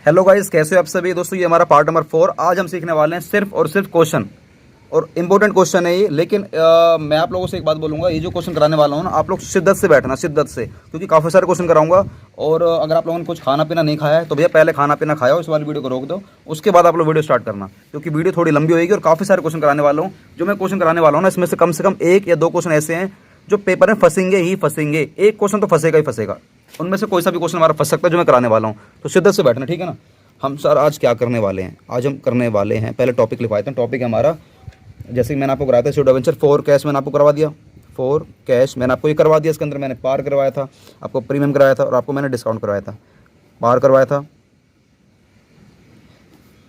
Hello guys, कैसे हो आप सभी दोस्तों। ये हमारा पार्ट नंबर 4। आज हम सीखने वाले हैं सिर्फ और सिर्फ क्वेश्चन, और इम्पोर्टेंट क्वेश्चन है ये। लेकिन मैं आप लोगों से एक बात बोलूँगा, ये जो क्वेश्चन कराने वाला हूँ ना, आप लोग शिद्दत से बैठना, शिद्दत से, क्योंकि काफ़ी सारे क्वेश्चन कराऊंगा। और अगर आप लोगों ने कुछ खाना पीना नहीं खाया है तो भैया पहले खाना पीना खाया हो, इस वाली वीडियो को रोक दो, उसके बाद आप लोग वीडियो स्टार्ट करना, क्योंकि वीडियो थोड़ी लंबी होगी और काफ़ी सारे क्वेश्चन कराने वाला हूँ। जो मैं क्वेश्चन कराने वाला हूँ ना, इसमें से कम 1 या 2 क्वेश्चन ऐसे हैं जो पेपर में फंसेंगे ही फंसेंगे। एक क्वेश्चन तो फंसेगा ही फंसेगा, उनमें से कोई सा भी क्वेश्चन हमारा फंस सकता है जो मैं कराने वाला हूँ। तो शिद्दत से बैठना, ठीक है ना। हम सर आज क्या करने वाले हैं, आज हम करने वाले हैं, पहले टॉपिक लिखवाते हैं। टॉपिक है हमारा, जैसे कि मैंने आपको कराया था स्यूडो एडवेंचर 4 कैश, मैंने आपको करवा दिया। 4 कैश मैंने आपको ये करवा दिया। इसके अंदर मैंने पार करवाया था, आपको प्रीमियम कराया था, और आपको मैंने डिस्काउंट करवाया था। पार करवाया था,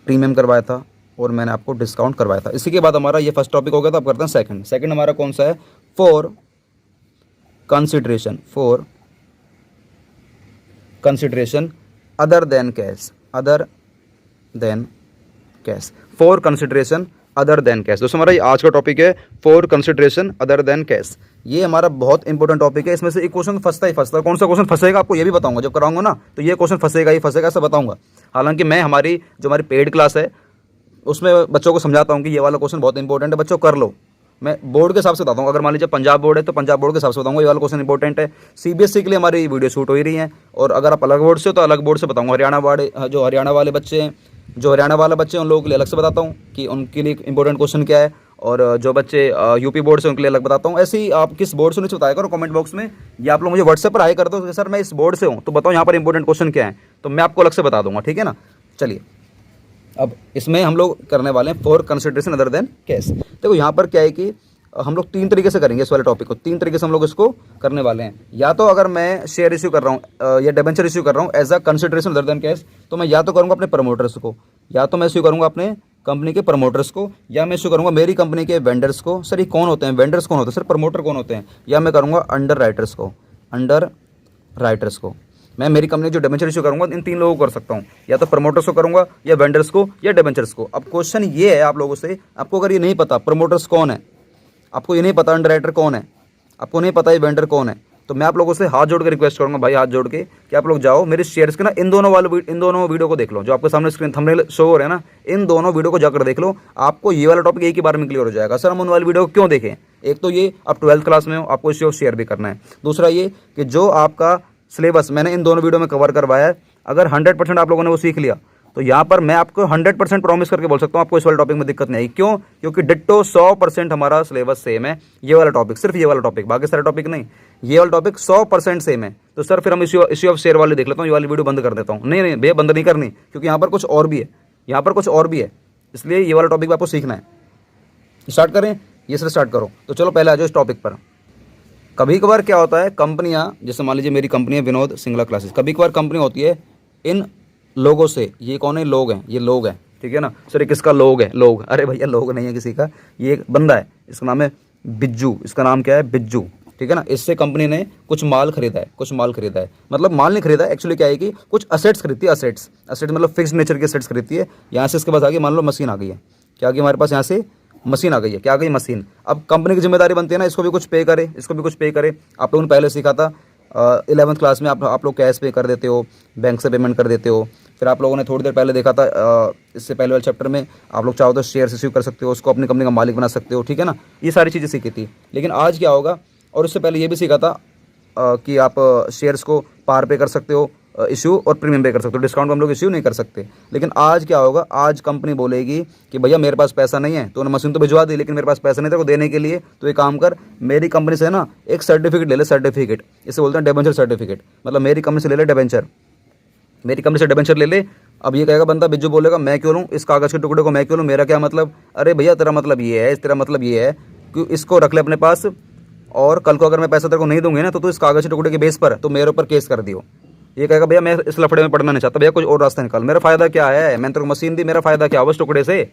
प्रीमियम करवाया था, और मैंने आपको डिस्काउंट करवाया था। इसी के बाद हमारा ये फर्स्ट टॉपिक हो गया था। अब करते हैं सेकंड। सेकंड हमारा कौन सा है? For consideration, for consideration other than cash, other than cash, for consideration other than cash. दोस्तों हमारा ये आज का टॉपिक है, for consideration other than cash. ये हमारा बहुत इंपॉर्टेंट टॉपिक है। इसमें से एक क्वेश्चन फंसता ही फंसता है। कौन सा क्वेश्चन फंसेगा आपको ये भी बताऊंगा जब कराऊंगा ना, तो ये क्वेश्चन फंसेगा ही फंसेगा, ऐसा बताऊंगा। हालांकि मैं हमारी जो हमारी पेड क्लास है उसमें बच्चों को समझाता हूँ कि ये वाला क्वेश्चन बहुत इंपॉर्टेंट है, बच्चों कर लो। मैं बोर्ड के हिसाब से बताता हूँ। अगर मान लीजिए पंजाब बोर्ड है तो पंजाब बोर्ड के हिसाब से बताऊंगा ये वाला क्वेश्चन इंपॉर्टेंट है। सीबीएसई के लिए हमारी वीडियो शूट हो ही रही है, और अगर आप अलग बोर्ड से हो तो अलग बोर्ड से बताऊंगा। हरियाणा वाले, जो हरियाणा वाले बच्चे हैं, जो हरियाणा वाले बच्चे हैं उन लोगों के लिए अलग से बताता हूँ कि उनके लिए इंपॉर्टेंट क्वेश्चन क्या है, और जो बच्चे यूपी बोर्ड से उनके लिए अलग बताता हूँ। ऐसे ही आप किस बोर्ड से नीचे बताया करो कमेंट बॉक्स में, या आप लोग मुझे व्हाट्सएप पर हाई कर दो कि सर मैं इस बोर्ड से हूँ, तो बताओ यहाँ पर इंपॉर्टेंट क्वेश्चन क्या है, तो मैं आपको अलग से बता दूंगा, ठीक है ना। चलिए, अब इसमें हम लोग करने वाले हैं for consideration other than cash. देखो यहाँ पर क्या है कि हम लोग 3 तरीके से करेंगे इस वाले टॉपिक को। 3 तरीके से हम लोग इसको करने वाले हैं। या तो अगर मैं शेयर इश्यू कर रहा हूँ या डिबेंचर इश्यू कर रहा हूँ as a consideration other than cash, तो मैं या तो करूँगा अपने प्रमोटर्स को, या तो मैं इश्यू करूँगा अपने कंपनी के प्रमोटर्स को, या मैं इश्यू करूँगा मेरी कंपनी के वेंडर्स को। सर ये कौन होते हैं? वेंडर्स कौन होते हैं? सर प्रमोटर कौन होते हैं? या मैं करूँगा अंडर राइटर्स को, अंडर राइटर्स को। मैं मेरी कंपनी जो डिबेंचर इशू करूंगा इन 3 लोगों को कर सकता हूं, या तो प्रमोटर्स को करूंगा, या वेंडर्स को, या डिबेंचर्स को। अब क्वेश्चन ये है आप लोगों से, आपको अगर ये नहीं पता प्रमोटर्स कौन है, आपको ये नहीं पता अंडर राइटर कौन है, आपको नहीं पता ये वेंडर कौन है, तो मैं आप लोगों से हाथ जोड़ के रिक्वेस्ट करूंगा भाई, हाथ जोड़ के कि आप लोग जाओ मेरे शेयर्स के ना इन दोनों वीडियो को देख लो, जो आपके सामने स्क्रीन थंबनेल शो हो रहे हैं ना, इन दोनों वीडियो को जाकर देख लो। आपको ये वाला टॉपिक एक ही बार में क्लियर हो जाएगा। सर हम उन वाली वीडियो को क्यों देखें? एक तो ये आप 12th क्लास में हो, आपको इसे शेयर भी करना है। दूसरा ये कि जो आपका सिलेबस मैंने इन दोनों वीडियो में कवर करवाया है, अगर 100% आप लोगों ने वो सीख लिया तो यहाँ पर मैं आपको 100% प्रॉमिस करके बोल सकता हूँ आपको इस वाले टॉपिक में दिक्कत नहीं आई। क्यों? क्योंकि डिट्टो 100% हमारा सिलेबस सेम है। ये वाला टॉपिक, सिर्फ ये वाला टॉपिक, बाकी सारे टॉपिक नहीं, ये वाला टॉपिक 100% सेम है। तो सर फिर हम इश्यू ऑफ शेयर वाले देख लेता हूँ, ये वाली वीडियो बंद कर देता हूँ। नहीं नहीं भैया, बंद नहीं करनी, क्योंकि यहाँ पर कुछ और भी है, यहाँ पर कुछ और भी है, इसलिए ये वाला टॉपिक आपको सीखना है। स्टार्ट करें? ये सर स्टार्ट करो। तो चलो पहले आ जाओ इस टॉपिक पर। कभी कभार क्या होता है, कंपनियां, जैसे मान लीजिए मेरी कंपनी है विनोद सिंगला क्लासेस, कभी कभार कंपनी होती है इन लोगों से, ये कौन है? लोग हैं, ये लोग हैं, ठीक है ना। सर ये किसका लोग है? लोग, अरे भैया लोग नहीं है किसी का, ये एक बंदा है, इसका नाम है बिज्जू। इसका नाम क्या है? बिज्जू, ठीक है ना। इससे कंपनी ने कुछ माल खरीदा है, कुछ माल खरीदा है, मतलब माल नहीं खरीदा है, एक्चुअली क्या है कि कुछ असेट्स खरीदती है। असेट्स मतलब फिक्स नेचर के असेट्स खरीदती है। यहाँ से इसके पास आ गई, मान लो मशीन आ गई है, क्या आ गई हमारे पास? यहाँ से मशीन आ गई है, क्या आ गई? मशीन। अब कंपनी की जिम्मेदारी बनती है ना, इसको भी कुछ पे करे, इसको भी कुछ पे करे। आप लोगों ने पहले सीखा था 11th क्लास में, आप लोग कैश पे कर देते हो, बैंक से पेमेंट कर देते हो। फिर आप लोगों ने थोड़ी देर पहले देखा था इससे पहले वाले चैप्टर में, आप लोग चाहो तो शेयर इश्यू कर सकते हो, उसको अपनी कंपनी का मालिक बना सकते हो, ठीक है ना। ये सारी चीज़ें सीखी थी। लेकिन आज क्या होगा, और उससे पहले ये भी सीखा था कि आप शेयर्स को पार पे कर सकते हो इशू, और प्रीमियम पे कर सकते हो। डिस्काउंट को हम लोग इशू नहीं कर सकते। लेकिन आज क्या होगा, आज कंपनी बोलेगी कि भैया मेरे पास पैसा नहीं है, तो उन्हें मशीन तो भिजवा दी, लेकिन मेरे पास पैसा नहीं था को देने के लिए, तो एक काम कर, मेरी कंपनी से ना एक सर्टिफिकेट ले ले, सर्टिफिकेट, इसे बोलते हैं डिबेंचर सर्टिफिकेट। मतलब मेरी कंपनी से ले ले डिबेंचर, मेरी कंपनी से डिबेंचर ले ले। अब ये कहेगा बंदा, बिज्जू बोलेगा मैं क्यों लूँ इस कागज़ के टुकड़े को, मैं क्यों लूँ, मेरा क्या मतलब? अरे भैया तेरा मतलब ये है, तेरा मतलब ये है कि इसको रख ले अपने पास, और कल को अगर मैं पैसा तेरे को नहीं दूंगी ना, तो तू इस कागज़ के टुकड़े के बेस पर तो मेरे ऊपर केस कर दियो। ये कहेगा भैया मैं इस लफड़े में पड़ना नहीं चाहता, भैया कुछ और रास्ता निकाल, मेरा फायदा क्या है? मैंने तेरे को मशीन दी, मेरा फायदा क्या हुआ इस टुकड़े से?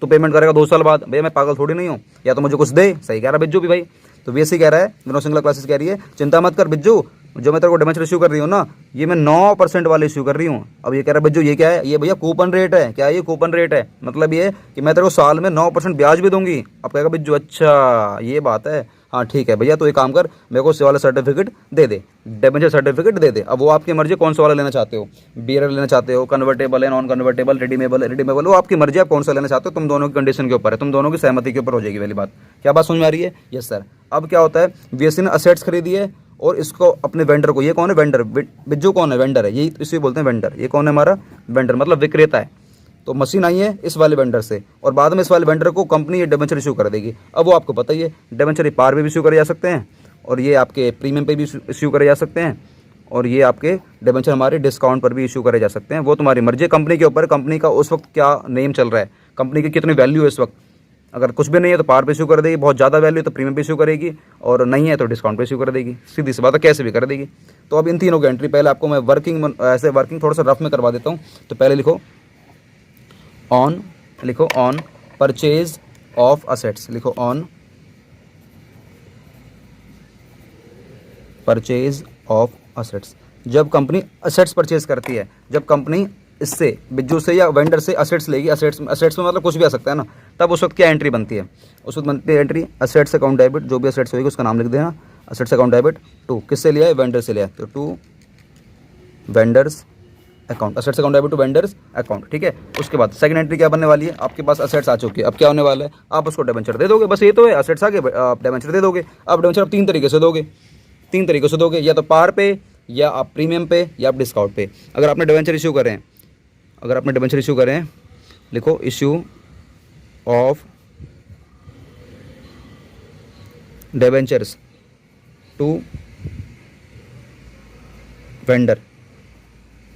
तो पेमेंट करेगा 2 साल बाद। भैया मैं पागल थोड़ी नहीं हूँ, या तो मुझे कुछ दे। सही कह रहा बिज्जू भी भाई। तो VSC कह रहा है, विनोद सिंगला क्लासेस कह रही है, चिंता मत कर बिज्जू, जो मैं तेरे को डिबेंचर इशू कर रही हूँ ना, ये मैं 9% वाले इशू कर रही हूँ। अब ये कह रहा है बिज्जू ये क्या है? ये भैया कूपन रेट है। क्या है ये? कूपन रेट है। मतलब ये कि मैं तेरे को साल में 9% ब्याज भी दूंगी। अब कहेगा बिज्जू अच्छा ये बात है, हाँ ठीक है भैया, तो एक काम कर, मेरे को वाला सर्टिफिकेट दे दे, डिबेंचर सर्टिफिकेट दे दे। अब वो आपकी मर्जी कौन सा वाला लेना चाहते हो, बियर लेना चाहते हो, कन्वर्टेबल है, नॉन कन्वर्टेबल, रिडीमेबल, वो आपकी मर्जी, आप कौन सा लेना चाहते हो, तुम दोनों की कंडीशन के ऊपर है, तुम दोनों की सहमति के ऊपर हो जाएगी वाली बात। क्या बात समझ में आ रही है? Yes sir. अब क्या होता है, वीएससी ने असेट्स खरीदी है और इसको अपने वेंडर को, ये कौन है वेंडर, बिज्जू कौन है, वेंडर है, यही इसी बोलते हैं वेंडर। ये कौन है हमारा वेंडर, मतलब विक्रेता है। तो मशीन आई है इस वाले वेंडर से और बाद में इस वाले वेंडर को कंपनी ये डिबेंचर इशू कर देगी। अब वो आपको पता ही है, डिबेंचर पार पे भी इशू करे जा सकते हैं और ये आपके प्रीमियम पे भी इशू करे जा सकते हैं और ये आपके डिबेंचर हमारे डिस्काउंट पर भी इशू करे जा सकते हैं। वो तुम्हारी मर्जी, कंपनी के ऊपर, कंपनी का उस वक्त क्या नेम चल रहा है, कंपनी की कितनी वैल्यू है इस वक्त। अगर कुछ भी नहीं है तो पार पे इशू कर देगी, बहुत ज़्यादा वैल्यू है तो प्रीमियम पे इशू करेगी और नहीं है तो डिस्काउंट पे इशू कर देगी। सीधी सी बात है, कैसे भी कर देगी। तो अब इन तीनों की एंट्री, पहले आपको मैं वर्किंग थोड़ा सा रफ में करवा देता हूँ। तो पहले लिखो ऑन परचेज ऑफ असेट्स, लिखो ऑन परचेज ऑफ असेट्स। जब कंपनी असेट्स परचेज करती है, जब कंपनी इससे बिज्जू से या वेंडर से असेट्स लेगी, असेट्स में मतलब कुछ भी आ सकता है ना, तब उस वक्त क्या एंट्री बनती है, उस वक्त बनती है एंट्री असेट्स अकाउंट डेबिट, जो भी असेट्स होगी उसका नाम लिख देना, असेट्स अकाउंट डेबिट टू, किससे लिया है, वेंडर से लिया है, तो to vendors account, assets account debit to vendors account. ठीक है, उसके बाद सेकंड एंट्री क्या बनने वाली है, आपके पास असेट्स आ चुकी है, अब क्या होने वाला है, आप उसको डिबेंचर दे दोगे, बस ये तो है, असेट्स आ गए, आप डिबेंचर दे दोगे। अब डिबेंचर आप तीन तरीके से दोगे, या तो पार पे, या आप प्रीमियम पे, या आप डिस्काउंट पे। अगर आपने डिबेंचर इशू करें, लिखो issue of debentures to vendor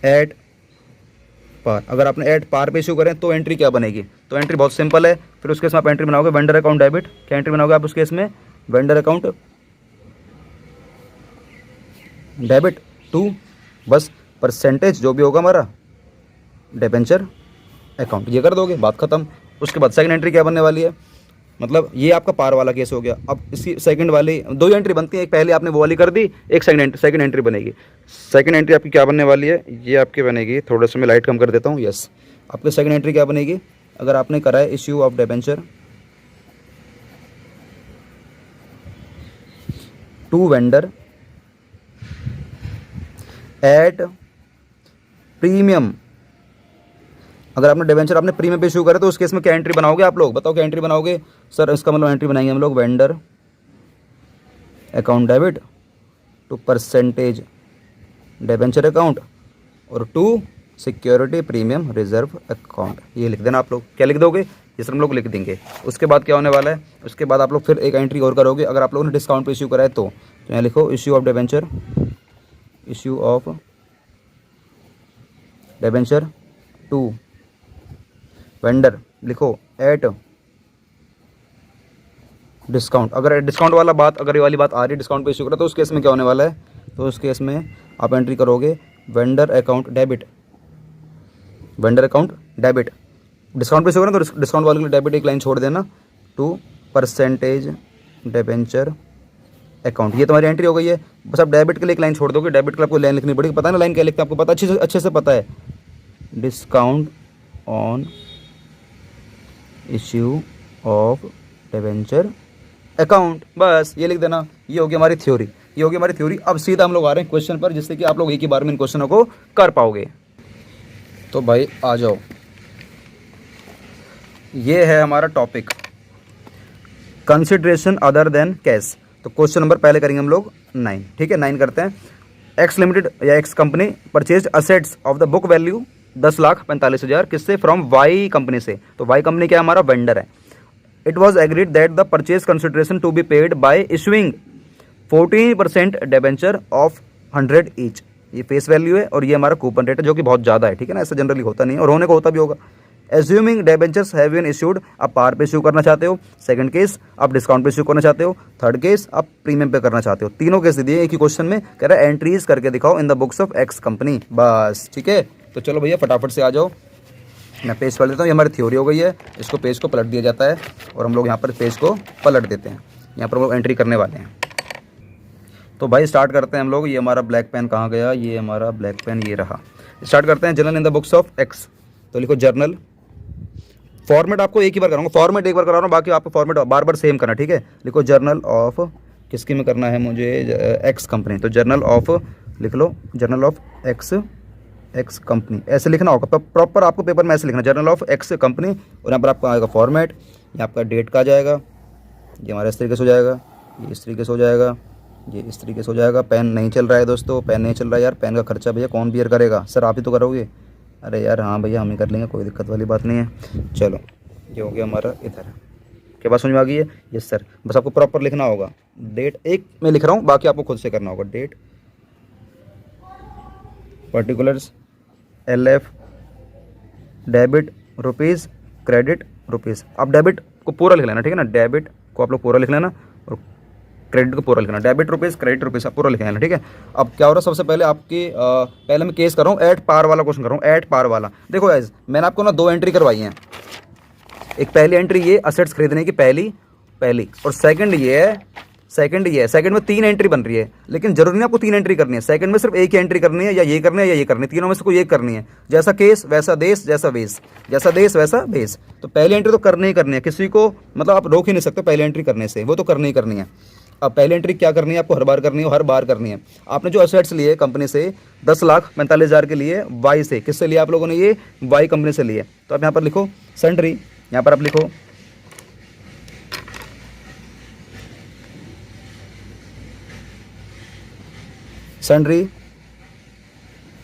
at par. अगर आपने एट पार पे इशू करें तो एंट्री क्या बनेगी, तो एंट्री बहुत सिंपल है, फिर उसके इसमें आप एंट्री बनाओगे वेंडर अकाउंट डेबिट। क्या एंट्री बनाओगे आप उसके इसमें, वेंडर अकाउंट डेबिट टू, बस परसेंटेज जो भी होगा हमारा डिबेंचर अकाउंट, ये कर दोगे, बात खत्म। उसके बाद सेकंड एंट्री क्या बनने वाली है, मतलब ये आपका पार वाला केस हो गया। अब इसकी सेकंड वाली दो ही एंट्री बनती है, एक पहले आपने वो वाली कर दी, एक सेकंड एंट्री बनेगी। सेकंड एंट्री आपकी क्या बनने वाली है, ये आपकी बनेगी, थोड़ा सा मैं लाइट कम कर देता हूँ, यस। आपकी सेकंड एंट्री क्या बनेगी, अगर आपने करा है issue of debenture to vendor at premium, अगर आपने डिबेंचर आपने प्रीमियम पे इशू करा तो उस केस में क्या एंट्री बनाओगे आप लोग, बताओ क्या एंट्री बनाओगे सर। इसका मतलब एंट्री बनाएंगे हम लोग vendor account debit to percentage debenture account और to security premium reserve account. ये लिख देना आप लोग, क्या लिख दोगे, ये सर हम लोग लिख देंगे। उसके बाद क्या होने वाला है, उसके बाद आप लोग फिर एक एंट्री और करोगे, अगर आप लोगों ने डिस्काउंट पे इशू करा है तो यहाँ लिखो issue of debenture, issue of debenture to vendor, लिखो एट डिस्काउंट। अगर डिस्काउंट वाला बात, अगर ये वाली बात आ रही है डिस्काउंट पे इशू करा तो उस केस में क्या होने वाला है, तो उस केस में आप एंट्री करोगे vendor account debit, vendor account debit. Discount पे इशू करा तो डिस्काउंट वाले के लिए डेबिट एक लाइन छोड़ देना, टू परसेंटेज डिबेंचर अकाउंट। ये तुम्हारी एंट्री हो गई है, बस आप डेबिट के लिए एक लाइन छोड़ दोगे, डेबिट के लिए आपको लाइन लिखनी पड़ेगी, पता है ना लाइन क्या लिखते हैं आपको पता, अच्छे से पता है, discount on issue of debenture account, बस ये लिख देना। ये होगी हमारी थ्योरी, अब सीधा हम लोग आ रहे हैं क्वेश्चन पर, जिससे कि आप लोग एक ही बार में इन क्वेश्चनों को कर पाओगे। तो भाई आ जाओ, ये है हमारा topic consideration other than cash. तो क्वेश्चन नंबर पहले करेंगे हम लोग 9, ठीक है 9 करते हैं। एक्स लिमिटेड या x company purchase assets of the book value 10,45,000 किससे, फ्रॉम वाई कंपनी से। तो वाई कंपनी क्या हमारा वेंडर है। It was agreed that the purchase consideration to be paid by issuing 14% debenture of 100 each. ये face value है और ये हमारा कूपन रेट है, जो कि बहुत ज़्यादा है, ठीक है ना, ऐसा जनरली होता नहीं है और होने को होता भी होगा। Assuming debentures have been issued, आप पार पे इशू करना चाहते हो, सेकंड केस आप डिस्काउंट पे इशू करना चाहते हो, थर्ड केस आप प्रीमियम पे करना चाहते हो। तीनों केस दिए एक ही क्वेश्चन में, कह रहा है एंट्रीज करके दिखाओ इन the books of x company, बस ठीक है। तो चलो भैया फटाफट से आ जाओ, मैं पेज पलट देता हूँ। ये हमारी थ्योरी हो गई है, इसको पेज को पलट दिया जाता है और हम लोग यहाँ पर पेज को पलट देते हैं, यहाँ पर हम लोग एंट्री करने वाले हैं। तो भाई स्टार्ट करते हैं हम लोग। ये हमारा ब्लैक पेन कहाँ गया, ये हमारा ब्लैक पेन ये रहा। स्टार्ट करते हैं, journal in the books of x. तो लिखो जर्नल, फॉर्मेट आपको एक ही बार कराऊंगा, फॉर्मेट एक बार करा रहा हूँ, बाकी आपको फॉर्मेट बार बार सेम करना, ठीक है। लिखो जर्नल ऑफ किसकी में करना है मुझे, एक्स कंपनी। तो जर्नल ऑफ लिख लो, जर्नल ऑफ एक्स कंपनी, ऐसे लिखना होगा प्रॉपर आपको पेपर में, ऐसे लिखना जर्नल ऑफ एक्स कंपनी। और यहाँ पर आपका आएगा फॉर्मेट, ये आपका डेट का आ जाएगा, ये हमारा इस तरीके से हो जाएगा, ये इस तरीके से हो जाएगा, ये इस तरीके से हो जाएगा। पेन नहीं चल रहा है दोस्तों, पेन नहीं चल रहा है यार, पेन का खर्चा भैया कौन बियर करेगा, सर आप ही तो करोगे। अरे यार हाँ भैया हम ही कर लेंगे, कोई दिक्कत वाली बात नहीं है। चलो ये हो गया हमारा इधर, क्या बात समझ में आ गई है? यस सर, बस आपको प्रॉपर लिखना होगा। डेट एक मैं लिख रहा हूँ, बाकी आपको खुद से करना होगा। Date, particulars, LF, debit rupees, credit rupees. आप डेबिट को पूरा लिख लेना, ठीक है ना, डेबिट को आप लोग पूरा लिख लेना और क्रेडिट को पूरा लिखना। डेबिट रुपीज़, क्रेडिट रुपीज़ आप पूरा लिख लेना, ठीक है। अब क्या हो रहा है, सबसे पहले आपकी पहले मैं केस कर रहा हूँ, एट पार वाला क्वेश्चन कर रहा हूँ, एट पार वाला। देखो गाइस मैंने आपको ना 2 एंट्री करवाई हैं। एक पहली एंट्री ये असेट्स खरीदने की पहली, और सेकंड ये है, सेकंड में 3 एंट्री बन रही है, लेकिन जरूरी नहीं आपको 3 एंट्री करनी है। सेकंड में सिर्फ एक ही एंट्री करनी है, या ये करनी है या ये करनी है, तीनों में से कोई एक करनी है। जैसा केस वैसा देश, जैसा वेस, जैसा देश वैसा भेस। तो पहली एंट्री तो करनी ही करनी है, किसी को मतलब आप रोक ही नहीं सकते पहली एंट्री करने से, वो तो करनी ही करनी है। अब पहली एंट्री क्या करनी है आपको, हर बार करनी है, हर बार करनी है। आपने जो असेट्स लिए कंपनी से 10,45,000 के लिए वाई से, किससे लिया आप लोगों ने, ये वाई कंपनी से लिए। तो आप यहाँ पर लिखो सन्ड्री, यहाँ पर आप लिखो सन्ड्री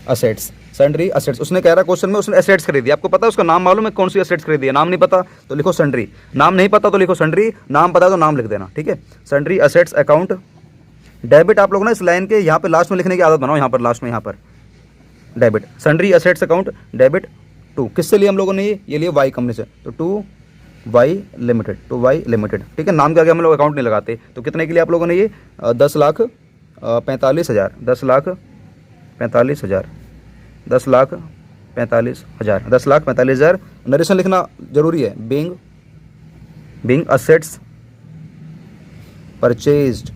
असेट्स, सन्ड्री असेट्स। उसने कह रहा क्वेश्चन में उसने एसेट्स खरीदी, आपको पता है उसका नाम मालूम है कौन सी एसेट्स खरीदी है, नाम नहीं पता तो लिखो सन्ड्री, नाम नहीं पता तो लिखो सन्ड्री, नाम पता तो नाम लिख देना, ठीक है। Sundry assets account. डेबिट आप लोग ना इस लाइन के यहाँ पे लास्ट में लिखने की आदत बनाओ, यहाँ पर लास्ट में, यहाँ पर debit, sundry assets account debit to, किससे लिए हम लोगों ने, ये लिए वाई कंपनी से, तो to Y limited, to Y limited, ठीक है। नाम के आगे हम लोग अकाउंट नहीं लगाते। तो कितने के लिए आप लोगों ने ये 10,45,000, 10,45,000, 10,45,000, 10,45,000। नरेशन लिखना जरूरी है, being assets purchased,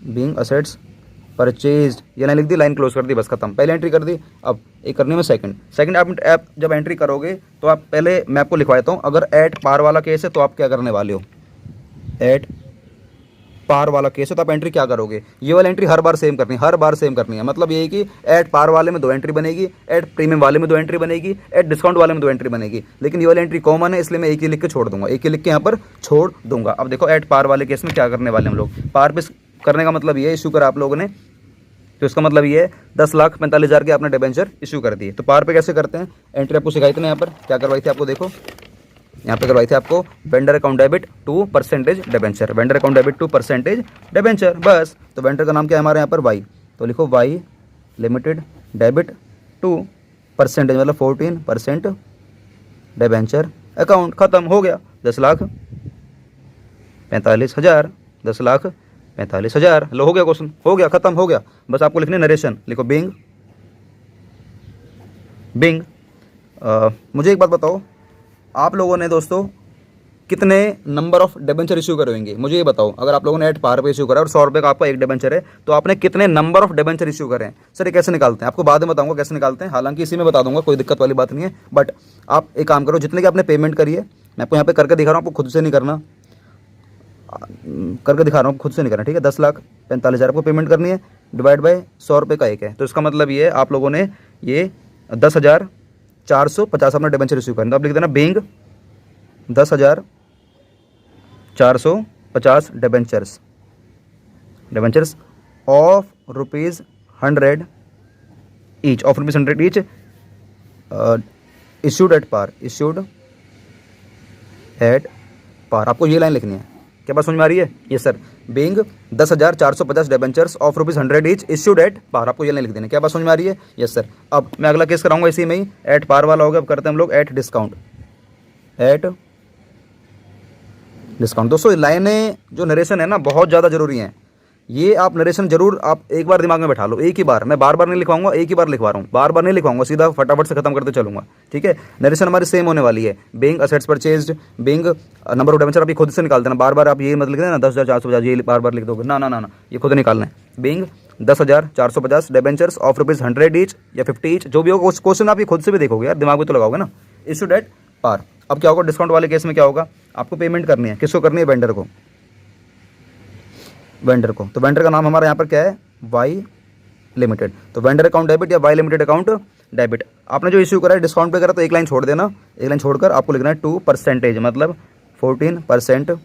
being assets purchased, ये लाइन लिख दी, लाइन क्लोज कर दी, बस खत्म। पहले एंट्री कर दी, अब एक करनी में सेकंड आप जब एंट्री करोगे तो आप पहले मैं आपको लिखवा देता हूँ। अगर एट पार वाला केस है तो आप क्या करने वाले हो, एट पार वाला केस है तो आप एंट्री क्या करोगे, ये वाली एंट्री हर बार सेम करनी है, हर बार सेम करनी है। मतलब ये है कि एट पार वाले में 2 एंट्री बनेगी, एट प्रीमियम वाले में 2 एंट्री बनेगी, एट डिस्काउंट वाले में 2 एंट्री बनेगी। लेकिन ये वाली एंट्री कॉमन है, इसलिए मैं एक ही लिख के छोड़ दूंगा, एक ही लिख के यहाँ पर छोड़ दूंगा। अब देखो एट पार वाले केस में क्या करने वाले हम लोग, पार पे करने का मतलब ये है, इशू करा आप लोगों ने, तो इसका मतलब ये है 10,45,000 के आपने डिबेंचर इशू कर दिए। तो पार पे कैसे करते हैं, एंट्री आपको सिखाई थी ना, यहाँ पर क्या करवाई थी आपको, देखो यहाँ पे करवाई थी आपको, vendor account debit 2% debenture, vendor account debit 2% debenture, बस। तो वेंडर का नाम क्या है हमारे यहाँ पर, वाई, तो लिखो वाई लिमिटेड डेबिट 2% मतलब 14% डिबेंचर अकाउंट, खत्म हो गया। 10,45,000, 10,45,000, लो हो गया क्वेश्चन, हो गया, खत्म हो गया। बस आपको लिखने नरेशन, लिखो बीइंग मुझे एक बात बताओ, आप लोगों ने दोस्तों कितने नंबर ऑफ डिबेंचर इशू करेंगे, मुझे ये बताओ। अगर आप लोगों ने एट पार पे इशू करा और 100 रुपये का आपका एक डिबेंचर है, तो आपने कितने नंबर ऑफ डिबेंचर इशू करें। सर ये कैसे निकालते हैं, आपको बाद में बताऊंगा कैसे निकालते हैं, हालांकि इसी में बता दूंगा, कोई दिक्कत वाली बात नहीं है। बट आप एक काम करो, जितने की आपने पेमेंट करी है, मैं आपको यहाँ पे करके दिखा रहा हूँ, आपको खुद से नहीं करना, करके दिखा रहा हूँ, खुद से नहीं करना, ठीक है। 10,45,000 आपको पेमेंट करनी है, डिवाइड बाय 100 रुपये का एक है, तो इसका मतलब ये है आप लोगों ने ये 10,450 अपना डिबेंचर इशू करना। तो आप लिख देना being 10,450 debentures of ₹100 each, of ₹100 each, issued at par, issued at par. आपको ये लाइन लिखनी है, क्या बात समझ में आ रही है? ये sir, being 10,450 debentures of ₹100 each issued at par, आपको ये लाइन लिख देनी है, क्या बात समझ में आ रही है? Yes sir. अब मैं अगला केस कराऊंगा इसी में ही, एट पार वाला हो गया। अब करते हैं हम लोग एट डिस्काउंट, एट डिस्काउंट। दोस्तों लाइनें जो नरेशन है ना बहुत ज़्यादा जरूरी हैं, ये आप नरेशन जरूर आप एक बार दिमाग में बैठा लो, एक ही बार, मैं बार बार नहीं लिखवाऊंगा, एक ही बार लिखवा रहा हूँ, बार बार नहीं लिखवाऊंगा, सीधा फटाफट से खत्म करते चलूंगा, ठीक है। नरेशन हमारी सेम होने वाली है, being assets purchased, being number of debenture, आप ये खुद से निकाल देना, बार बार आप ये मत लिख देना 10,450, ये बार बार लिख दोगे, ना ना ना ना, ये खुद निकालना है। बीइंग 10,450 डिबेंचर्स ऑफ ₹100 ईच या 50 ईच, जो भी होगा क्वेश्चन आप ये खुद से भी देखोगे यार, दिमाग में तो लगाओगे ना, इशूड एट पार। अब क्या होगा डिस्काउंट वाले केस में, क्या होगा, आपको पेमेंट करनी है, किसको करनी है, वेंडर को। वेंडर को। तो वेंडर का नाम हमारा यहाँ पर क्या है, वाई लिमिटेड। तो वेंडर अकाउंट डेबिट या वाई लिमिटेड अकाउंट डेबिट। आपने जो इश्यू करा है डिस्काउंट पे करा, तो एक लाइन छोड़ देना, एक लाइन छोड़कर आपको लिखना है 2% मतलब 14%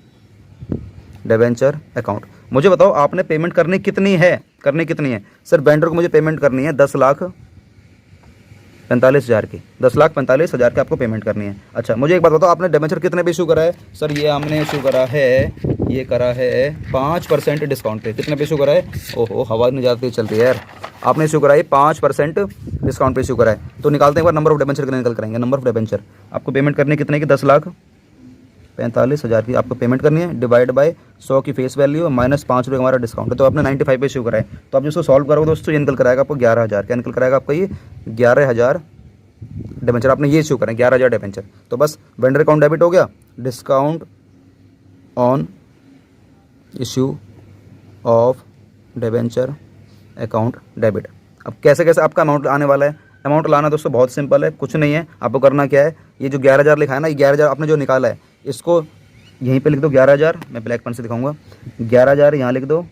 डिबेंचर अकाउंट। मुझे बताओ आपने पेमेंट करनी कितनी है, सर वेंडर को मुझे पेमेंट करनी है 10,45,000 की, 10,45,000 की आपको पेमेंट करनी है। अच्छा मुझे एक बात बताओ, आपने डिबेंचर कितने पे इशू करा है? सर ये हमने इशू करा है, ये करा है 5% डिस्काउंट पे। कितने पे इशू करा है? ओहो हवा नहीं जाती चलती है यार। आपने इशू करा है 5% डिस्काउंट पे इशू करा है। तो निकालते हैं एक बार नंबर ऑफ डिबेंचर कितने निकल करेंगे। नंबर ऑफ डिबेंचर आपको पेमेंट करनी है कितने की, 10,45,000 की आपको पेमेंट करनी है, डिवाइड बाय 100 की फेस वैल्यू माइनस 5 रुपये हमारा डिस्काउंट है। तो आपने 95 पे इशू करा है। तो आप जिसको सॉल्व करोगे दोस्तों ये निकल कराएगा आपको 11,000। क्या निकल कराएगा आपको? ये 11,000 डिबेंचर आपने ये इशू करें, 11,000 डिबेंचर। तो बस वेंडर अकाउंट डेबिट हो गया, discount on issue of debenture account debit. अब कैसे कैसे आपका अमाउंट आने वाला है? अमाउंट लाना दोस्तों बहुत सिंपल है, कुछ नहीं है। आपको करना क्या है, ये जो 11,000 लिखा है ना, ये 11,000 आपने जो निकाला है इसको यहीं पे लिख दो 11,000। मैं ब्लैक पेन से दिखाऊंगा। 11,000 यहाँ लिख दो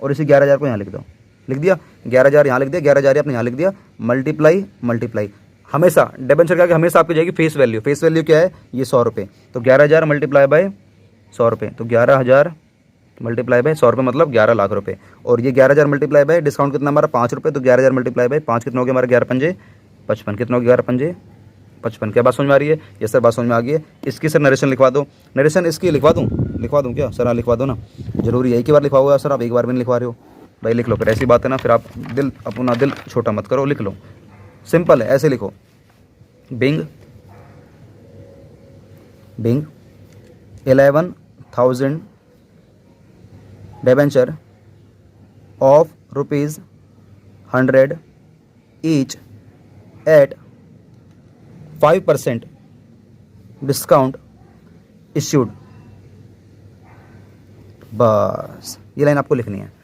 और इसी 11,000 को यहाँ लिख दो। लिख दिया 11,000 यहाँ लिख दिया, 11,000 आपने यहाँ लिख दिया। मल्टीप्लाई हमेशा डिबेंचर क्या हमेशा आपकी जाएगी फेस वैल्यू। फेस वैल्यू क्या है? ये 100 रुपये। तो 11,000 मल्टीप्लाई बाय 100 रुपये, तो 11,000 मल्टीप्लाई बाय 100 रुपये मतलब 11 लाख रुपये। और ये 11,000 मल्टीप्लाई बाय डिस्काउंट कितना हमारा 5 रुपये, तो 11,000 मल्टीप्लाई बाय 5 कितना हो गया हमारा 11×5 = 55। कितना हो गया 11×5 = 55। क्या बात समझ में आ रही है? ये सर बात समझ में आ गई है। इसकी सर नरेशन लिखवा दो। नरेशन इसकी लिखवा दूँ क्या सर? हाँ लिखवा दो ना, जरूरी है। एक ही बार लिखवाओगे सर, आप एक बार भी नहीं लिखवा रहे हो भाई। लिख लो फिर, ऐसी बात है ना, फिर आप अपना दिल छोटा मत करो, लिख लो। सिंपल है, ऐसे लिखो। Being 11,000 debenture of ₹100 each at 5% discount issued. बस ये लाइन आपको लिखनी है।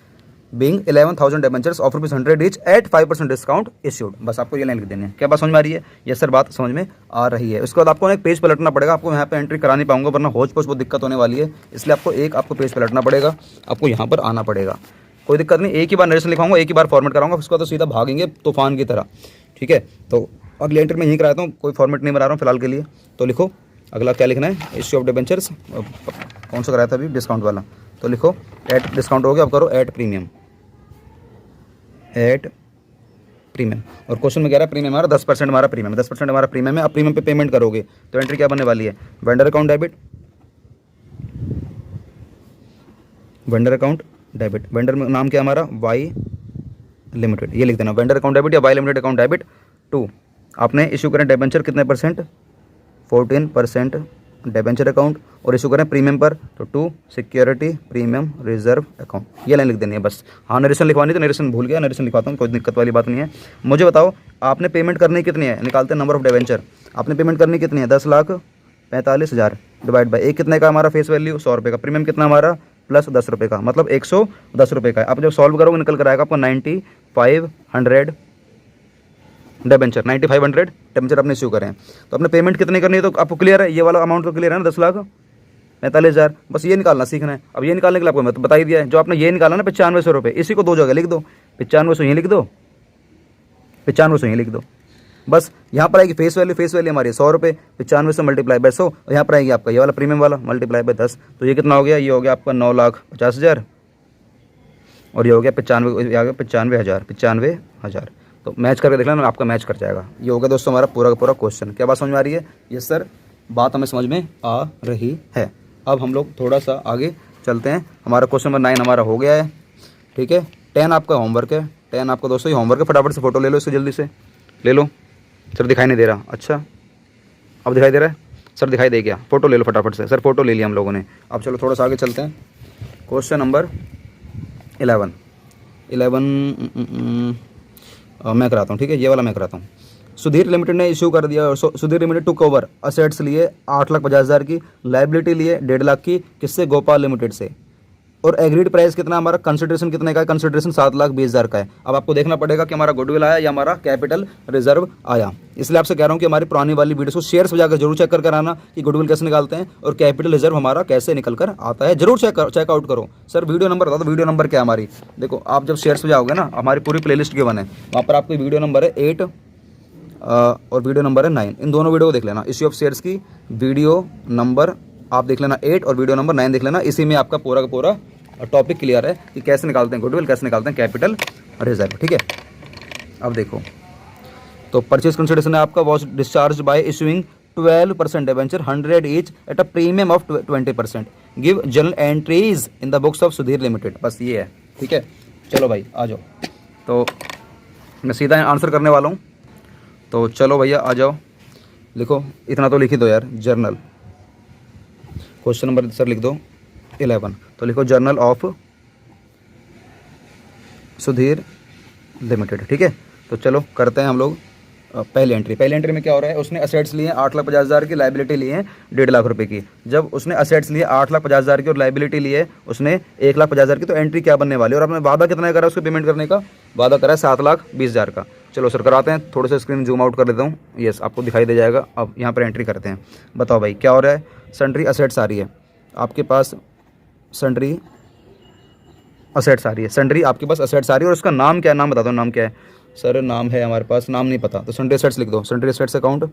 Being 11,000 debentures of ₹100 each at 5% discount issued. बस आपको ये लाइन लिख देनी है। क्या बात समझ में आ रही है? ये सर बात समझ में आ रही है। उसके बाद आपको एक पेज पलटना पड़ेगा। आपको यहाँ पे एंट्री करा नहीं पाऊंगा वरना होच पोच बहुत दिक्कत होने वाली है, इसलिए आपको पेज पलटना पड़ेगा, आपको यहाँ पर आना पड़ेगा। कोई दिक्कत नहीं, एक ही बार नरेशन लिखाऊंगा, एक ही बार फॉर्मेट कराऊंगा, उसके बाद तो सीधा भागेंगे तूफान की तरह। ठीक है, तो अगली एंट्री में यहीं कराता हूँ, कोई फॉर्मेट नहीं बना रहा हूँ फिलहाल के लिए। तो लिखो अगला क्या लिखना है, इश्यू ऑफ डिबेंचर्स कौन सा कराया था अभी, डिस्काउंट वाला। तो लिखो एट डिस्काउंट हो गया, अब करो एट प्रीमियम, एट प्रीमियम। और क्वेश्चन में कह रहा है प्रीमियम हमारा 10% हमारा प्रीमियम, 10% हमारा प्रीमियम है। अब प्रीमियम पे पेमेंट करोगे तो एंट्री क्या बनने वाली है, vendor account debit, vendor account debit. Vendor में नाम क्या हमारा, वाई लिमिटेड, ये लिख देना, वेंडर अकाउंट डेबिट या Y limited account debit to. आपने इशू करें डिबेंचर कितने परसेंट, 14% डिबेंचर अकाउंट, और इशू करें प्रीमियम पर तो 2 सिक्योरिटी प्रीमियम रिजर्व अकाउंट। ये लाइन लिख देनी है बस। हाँ नरेशन लिखवानी तो नरेशन भूल गया, नरेशन लिखवाता हूँ, कोई दिक्कत वाली बात नहीं है। मुझे बताओ आपने पेमेंट करनी कितनी है, निकालते हैं नंबर ऑफ डिबेंचर। आपने पेमेंट करनी कितनी है, 10,45,000 डिवाइड बाई एक, कितने का हमारा फेस वैल्यू 100 रुपये का, प्रीमियम कितना हमारा प्लस 10 रुपये का, मतलब 110 रुपये का है। आप जब सॉल्व करोगे निकल कर आएगा आपको 9,500 डिबेंचर, 9,500 डिबेंचर अपने इश्यू करें। तो अपने पेमेंट कितनी करनी है तो आपको क्लियर है, ये वाला अमाउंट तो क्लियर है ना, 10,45,000। बस ये निकालना सीखना है। अब ये निकालने के लिए आपको मैं तो बता ही दिया है, जो आपने ये निकाला ना 9500 रुपये, इसी को दो जगह लिख दो, 9500 यहीं लिख दो, 9500 यहीं लिख दो। बस यहाँ पर आएगी फेस वैल्यू हमारी 100 रुपये, 95 से मल्टीप्लाई बाय 100, और यहाँ पर आएगी आपका ये वाला प्रीमियम वाला मल्टीप्लाई बाय 10। तो ये कितना हो गया, ये हो गया आपका 9,50,000, और ये हो गया 95,000। तो मैच करके देख लेना, आपका मैच कर जाएगा। ये हो गया दोस्तों हमारा पूरा का पूरा क्वेश्चन। क्या बात समझ में आ रही है? ये सर बात हमें समझ में आ रही है। अब हम लोग थोड़ा सा आगे चलते हैं। हमारा क्वेश्चन नंबर 9 हमारा हो गया है, ठीक है। 10 आपका होमवर्क है, 10 आपका दोस्तों ये होमवर्क है। फटाफट से फोटो ले लो, इससे जल्दी से ले लो। सर दिखाई नहीं दे रहा, अच्छा अब दिखाई दे रहा है, सर दिखाई दे गया। फोटो ले लो फटाफट से। सर फोटो ले लिया हम लोगों ने। अब चलो थोड़ा सा आगे चलते हैं। क्वेश्चन नंबर 11 मैं कराता हूँ, ठीक है, ये वाला मैं कराता हूँ। सुधीर लिमिटेड ने इशू कर दिया, Sudhir limited to cover assets लिए 8,50,000 की, लाइबिलिटी लिए 1.5 लाख की, किससे, गोपाल लिमिटेड से। और एग्रीड प्राइस कितना हमारा, कंसिडरेशन कितने का है, कंसिडरेशन 7,20,000 का है। अब आपको देखना पड़ेगा कि हमारा गुडविल आया या हमारा कैपिटल रिजर्व आया। इसलिए आपसे कह रहा हूँ कि हमारी पुरानी वाली वीडियो को शेयर्स बजाकर जरूर चेक कर आना कि गुडविल कैसे निकालते हैं और कैपिटल रिजर्व हमारा कैसे निकल कर आता है, जरूर चेकआउट करो। सर वीडियो नंबर बता दो, वीडियो नंबर क्या है हमारी, देखो आप जब शेयर्स बजाओगे ना, हमारी पूरी प्लेलिस्ट गिवन है, वहाँ पर आपको वीडियो नंबर है 8 और वीडियो नंबर है 9। इन दोनों वीडियो को देख लेना। इश्यू ऑफ शेयर्स की वीडियो नंबर आप देख लेना 8 और वीडियो नंबर 9 देख लेना। इसी में आपका पूरा का पूरा टॉपिक क्लियर है कि कैसे निकालते हैं गुडविल, कैसे निकालते हैं कैपिटल रिजर्व। ठीक है, अब देखो तो परचेज कंसिडरेशन है आपका was discharge by issuing 12% debenture 100 each at a premium of 20%। Give general entries in the books of Sudhir limited. बस ये है। ठीक है, चलो भाई आ जाओ। तो मैं सीधा आंसर करने वाला हूँ, तो चलो भैया आ जाओ। लिखो, इतना तो लिख ही दो यार। जर्नल, क्वेश्चन नंबर सर लिख दो 11। तो लिखो जर्नल ऑफ सुधीर लिमिटेड। ठीक है, तो चलो करते हैं हम लोग पहली एंट्री। पहली एंट्री में क्या हो रहा है, उसने असेट्स लिए 8,50,000 की, लाइबिलिटी लिए हैं 1.5 लाख रुपए की। जब उसने असेट्स लिए 8,50,000 की और लाइबिलिटी लिए उसने 1,50,000 की, तो एंट्री क्या बनने वाली है और आपने वादा कितना करा उसको पेमेंट करने का, वादा करा है 7,20,000 का। चलो सर कराते हैं, थोड़ा सा स्क्रीन जूम आउट कर देता हूँ। यस, आपको दिखाई दे जाएगा। अब यहाँ पर एंट्री करते हैं। बताओ भाई क्या हो रहा है। सन्ड्री असेट्स आ रही है आपके पास, सन्ड्री असेट्स आ रही है, सन्ड्री आपके पास असेट्स आ रही है और उसका नाम क्या है, नाम बता दो नाम क्या है। सर नाम है हमारे पास, नाम नहीं पता, तो सन्ड्री असेट्स लिख दो। सन्ड्री असेट्स अकाउंट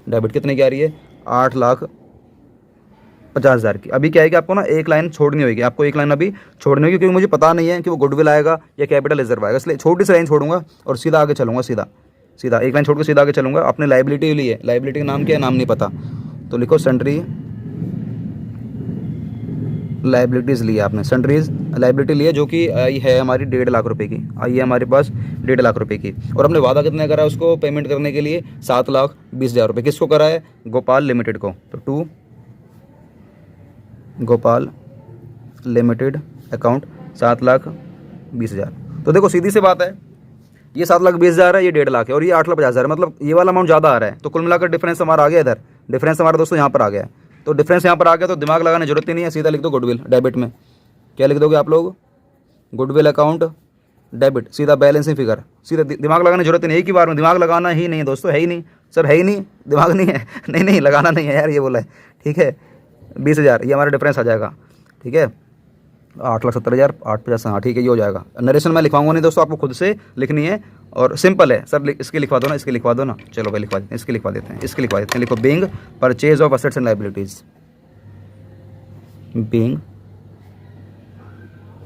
डेबिट कितने की आ रही है, 8,50,000 की। अभी क्या है कि आपको ना एक लाइन छोड़नी होगी, आपको एक लाइन अभी छोड़नी होगी, क्योंकि मुझे पता नहीं है कि वो गुडविल आएगा या कैपिटल रिजर्व आएगा, इसलिए छोटी सी लाइन छोड़ूंगा और सीधा आगे चलूंगा। सीधा एक लाइन छोड़ के सीधा आगे चलूंगा। अपने लाइबिलिटी ली है, लाइबिलिटी का नाम क्या है, नाम नहीं पता, तो लिखो सन्ड्री लाइबिलिटीज़ ली है आपने। सन्ड्रीज लाइबिलिटी ली है जो कि आई है हमारी 1.5 लाख रुपए की, आई है हमारे पास 1.5 लाख रुपए की। और हमने वादा कितना करा है उसको पेमेंट करने के लिए, 7,20,000 रुपये। किसको करा है, गोपाल लिमिटेड को। तो टू गोपाल लिमिटेड अकाउंट 7,20,000। तो देखो सीधी सी बात है, ये 7,20,000 है, ये 1.5 लाख है और ये 8,50,000 है, मतलब ये वाला अमाउंट ज़्यादा आ रहा है। तो कुल मिलाकर डिफरेंस हमारा आ गया इधर, डिफरेंस हमारा दोस्तों यहाँ पर आ गया है। तो डिफरेंस यहाँ पर आ गया, तो दिमाग लगाने की जरूरत ही नहीं है, सीधा लिख दो गुडविल डेबिट में। क्या लिख दोगे आप लोग, गुडविल अकाउंट डेबिट, सीधा बैलेंसिंग फिगर। सीधा दिमाग लगाने की जरूरत ही नहीं, एक ही बार में दिमाग लगाना ही नहीं है दोस्तों, है ही नहीं सर, है ही नहीं, दिमाग नहीं है। नहीं लगाना नहीं है यार, ये बोला है। ठीक है, 20,000 ये हमारा डिफरेंस आ जाएगा। ठीक है, 8,70,000 8,50, हाँ ठीक है, ये हो जाएगा। नरेशन मैं लिखवाऊंगा नहीं दोस्तों, आपको खुद से लिखनी है और सिंपल है। सर इसके लिखवा दो ना, इसके लिखवा दो ना। चलो भाई लिखवा देते हैं, इसके लिखवा देते हैं, इसके लिखवा देते हैं। लिखो being purchase of assets and liabilities, being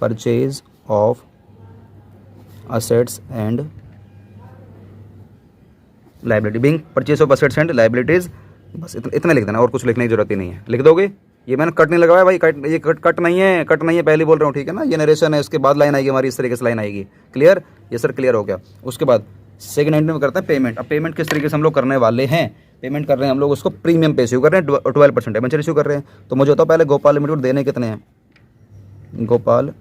purchase of assets and liability, being purchase of assets and liabilities. बस इतना लिख देना और कुछ लिखने की जरूरत ही नहीं है, लिख दोगे। ये मैंने कट नहीं लगाया भाई, ये कट नहीं है, कट नहीं है, पहले बोल रहा हूँ। ठीक है ना, ये नरेशन है, इसके बाद लाइन आएगी हमारी, इस तरीके से लाइन आएगी। क्लियर, ये सर क्लियर हो गया। उसके बाद सेकंड एंट्री में करते हैं पेमेंट। अब पेमेंट किस तरीके से हम लोग करने वाले हैं, पेमेंट कर रहे हैं हम लोग उसको प्रीमियम पे इशू कर रहे हैं, 12% डिबेंचर इशू कर रहे हैं। तो मुझे बताओ पहले गोपाल लिमिटेड को देने कितने हैं, गोपाल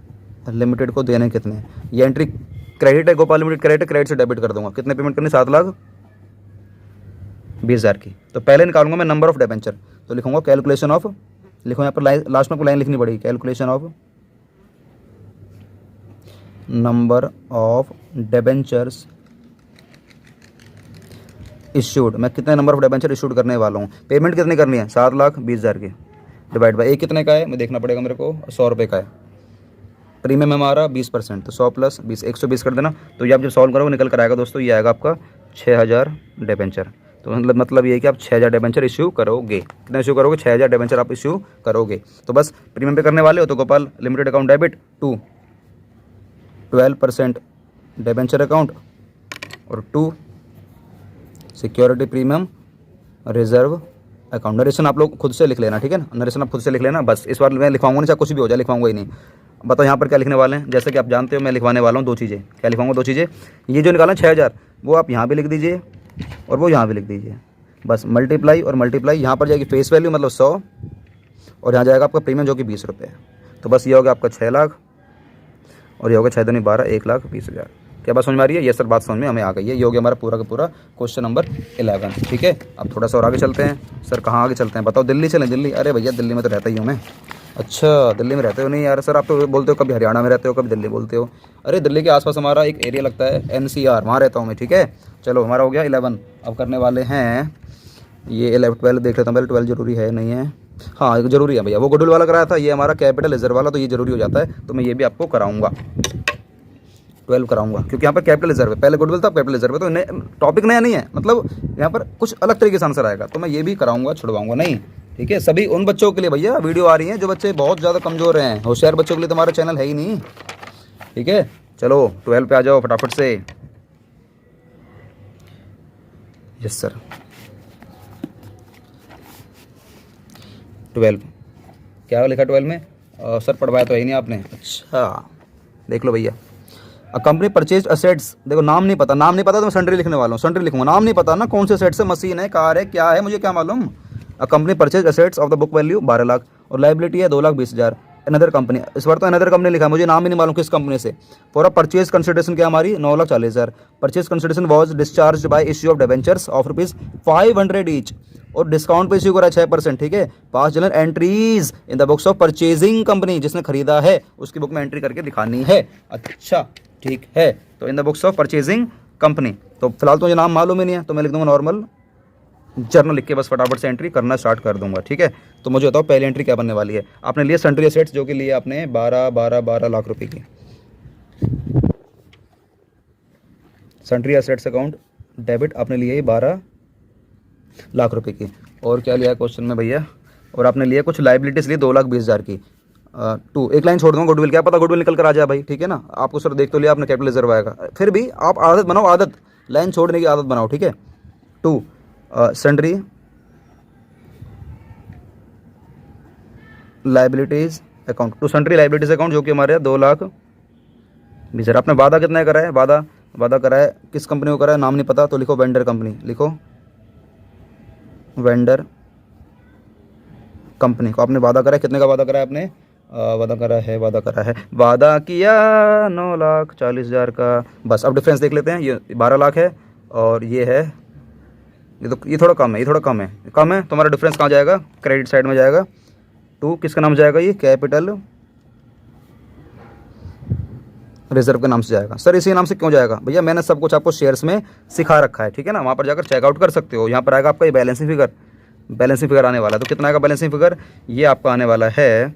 लिमिटेड को देने कितने हैं। ये एंट्री क्रेडिट है, गोपाल लिमिटेड क्रेडिट से डेबिट कर दूंगा। कितने पेमेंट करनी, 7,20,000 की। तो पहले निकालूंगा मैं नंबर ऑफ डिबेंचर, तो लिखूंगा कैलकुलेशन ऑफ, लिखो यहाँ पर लास्ट में आपको लाइन लिखनी पड़ेगी, calculation of number of debentures issued. मैं कितने नंबर ऑफ डिबेंचर इशूड करने वाला हूँ, पेमेंट कितनी करनी है, 7,20,000 की, डिवाइड बाई एक कितने का है, मैं देखना पड़ेगा मेरे को, 100 रुपये का है। प्रीमियम हमारा 20%, तो 100 + 20 120 कर देना। तो ये आप जब सॉल्व करोगे निकल कर आएगा दोस्तों, ये आएगा आपका 6,000 डिबेंचर। तो मतलब ये है कि आप 6,000 डिबेंचर इशू करोगे। कितना इशू करोगे, 6,000 डिबेंचर आप इशू करोगे। तो बस प्रीमियम पे करने वाले हो, तो Gopal limited account debit to 12% debenture account और 2 security premium reserve account. Narration आप लोग खुद से लिख लेना, ठीक है ना, नरेशन आप खुद से लिख लेना। बस इस बार मैं लिखवाऊंगा नहीं, चाहे कुछ भी हो जाए लिखवाऊंगा ही नहीं। बताओ यहाँ पर क्या लिखने वाले हैं, जैसे कि आप जानते हो मैं लिखवाने वाला हूँ 2 चीज़ें। क्या लिखवाऊंगा, 2 चीज़ें। ये जो निकाला 6,000 वो आप यहाँ भी लिख दीजिए और वो यहाँ भी लिख दीजिए। बस मल्टीप्लाई और मल्टीप्लाई, यहाँ पर जाएगी फेस वैल्यू मतलब 100 और यहाँ जाएगा आपका प्रीमियम जो कि 20 रुपये है। तो बस ये हो गया आपका 6 लाख और ये हो गया 6 दूनी 12, 1,20,000। क्या बात समझ में आ रही है, ये सर बात समझ में हमें आ गई है। ये हो गया हमारा पूरा का पूरा क्वेश्चन नंबर 11। ठीक है, अब थोड़ा सा और आगे चलते हैं। सर कहाँ आगे चलते हैं बताओ, दिल्ली चलें, दिल्ली। अरे भैया दिल्ली में तो रहता ही हूँ मैं। अच्छा, दिल्ली में रहते हो? नहीं यार सर, आप तो बोलते हो कभी हरियाणा में रहते हो, कभी दिल्ली बोलते हो। अरे दिल्ली के आसपास हमारा एक एरिया लगता है NCR, वहाँ रहता हूँ मैं, ठीक है। चलो हमारा हो गया 11। अब करने वाले हैं ये 11 12 देख लेता हूँ पहले। 12 जरूरी है नहीं है? हाँ जरूरी है भैया, वो गुडविल वाला कराया था, ये हमारा कैपिटल लेजर वाला, तो ये जरूरी हो जाता है, तो मैं ये भी आपको कराऊंगा। 12 कराऊंगा क्योंकि यहाँ पर कैपिटल रिजर्व है, पहले गुडविल था, कैपिटल रिजर्व है, तो टॉपिक नया नहीं है, मतलब यहाँ पर कुछ अलग तरीके से आंसर आएगा, तो मैं ये भी कराऊंगा, छुड़वाऊंगा नहीं। ठीक है, सभी उन बच्चों के लिए भैया वीडियो आ रही है जो बच्चे बहुत ज़्यादा कमज़ोर हैं, होशियार बच्चों के लिए तो हमारा चैनल है ही नहीं। ठीक है, चलो 12 पे आ जाओ फटाफट से। Yes sir. 12 क्या लिखा 12 में? सर पढ़वाया तो है ही नहीं आपने। अच्छा देख लो भैया, अ कंपनी परचेज असेट्स, देखो नाम नहीं पता, नाम नहीं पता तो मैं सन्ड्री लिखने वाला हूँ, सन्ड्री लिखूंगा। नाम नहीं पता ना कौन से असेट्स है, मशीन है, कार है, क्या है, मुझे क्या मालूम। A company purchase assets of the book value 12 lakh, और लाइबिलिटी है 2,20,000। अनदर कंपनी, इस बार तो अनदर कंपनी लिखा है, मुझे नाम ही नहीं मालूम किस कंपनी से। फॉर अ परचेज कंसिडरेशन क्या हमारी 9,40,000। Purchase consideration was discharge by issue of debentures of ₹500 each, और डिस्काउंट पे इश्यू करा 6%। ठीक है, 5 general entries in the books of purchasing company, जिसने खरीदा है उसकी बुक में एंट्री करके दिखानी है। अच्छा ठीक है, तो इन the books of purchasing company, तो फिलहाल तो मुझे नाम मालूम ही नहीं है, तो मैं लिख दूंगा नॉर्मल जर्नल, लिख के बस फटाफट से एंट्री करना स्टार्ट कर दूंगा। ठीक है, तो मुझे बताओ पहली एंट्री क्या बनने वाली है। आपने लिए सन्ड्री एसेट्स, जो कि लिए आपने 12 लाख रुपए की। सन्ड्री एसेट्स अकाउंट डेबिट आपने लिए 12 लाख रुपए की। और क्या लिया क्वेश्चन में भैया? और आपने लिए कुछ लाइबिलिटीज ली 2,20,000 की। एक लाइन छोड़ दूंगा गुडविल, क्या पता गुडविल निकल कर आ जाए भाई। ठीक है ना, आपको सर देख तो लिया आपने कैपिटल रिजर्व आएगा, फिर भी आप आदत बनाओ, आदत लाइन छोड़ने की आदत बनाओ। ठीक है, 2 sundry liabilities account, to sundry liabilities account, जो कि हमारे 2,20,000। आपने वादा कितना करा है? वादा करा है किस कंपनी को करा है, नाम नहीं पता, तो लिखो वेंडर कंपनी, लिखो वेंडर कंपनी को आपने वादा करा है। कितने का वादा करा है आपने? वादा किया 9,40,000 का। बस अब डिफरेंस देख लेते हैं, ये 12 लाख है और ये है, ये थोड़ा कम है, तो हमारा डिफरेंस कहाँ जाएगा? क्रेडिट साइड में जाएगा। 2 किसका नाम जाएगा? ये कैपिटल रिजर्व के नाम से जाएगा। सर इसी नाम से क्यों जाएगा? भैया मैंने सब कुछ आपको शेयर्स में सिखा रखा है, ठीक है ना, वहाँ पर जाकर चेकआउट कर सकते हो। यहाँ पर आएगा आपका ये बैलेंसिंग फिगर आने वाला है। तो कितना आएगा बैलेंसिंग फिगर? ये आपका आने वाला है,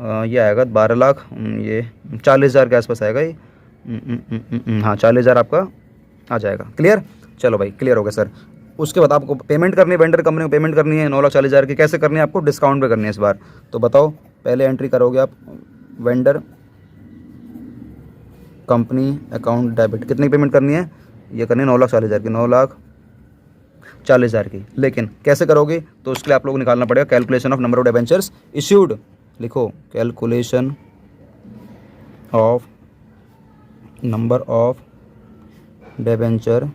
ये आएगा 12 लाख, ये 40,000 के आसपास आएगा ये। हाँ 40,000 आपका आ जाएगा। क्लियर? चलो भाई क्लियर हो गया सर। उसके बाद आपको पेमेंट करनी है, वेंडर कंपनी को पेमेंट करनी है 9,40,000 की। कैसे करनी है आपको? डिस्काउंट पे करनी है इस बार। तो बताओ, पहले एंट्री करोगे आप वेंडर कंपनी अकाउंट डेबिट, कितनी पेमेंट करनी है? ये करनी है 9,40,000 की, 9,40,000 की। लेकिन कैसे करोगे? तो उसके लिए आप लोग निकालना पड़ेगा calculation of number of debentures issued. लिखो calculation of number of debenture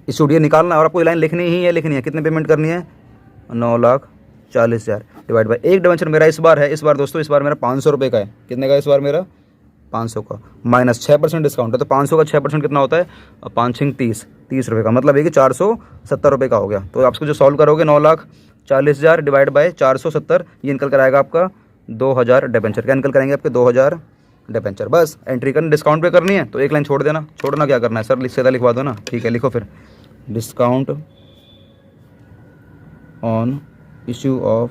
issued, ये निकालना। और आपको ये लाइन लिखनी है। कितनी पेमेंट करनी है? 9,40,000 डिवाइड बाई एक डिबेंचर मेरा इस बार है, इस बार दोस्तों, इस बार मेरा 500 रुपये का है। कितने का इस बार मेरा? 500 का, माइनस 6% डिस्काउंट है, तो 500 का 6% कितना होता है? 5 6 30 रुपये का, मतलब है कि 470 रुपये का हो गया। तो आप इसको जो सॉल्व करोगे 9,40,000 डिवाइड बाई 470, ये निकल कर आएगा आपका 2,000 डिबेंचर। क्या निकल करेंगे आपके? 2,000 डिबेंचर। बस एंट्री करनी, डिस्काउंट पे करनी है, तो एक लाइन छोड़ देना। छोड़ना क्या करना है सर? सीधा लिखवा दो ना। ठीक है, लिखो फिर discount on issue of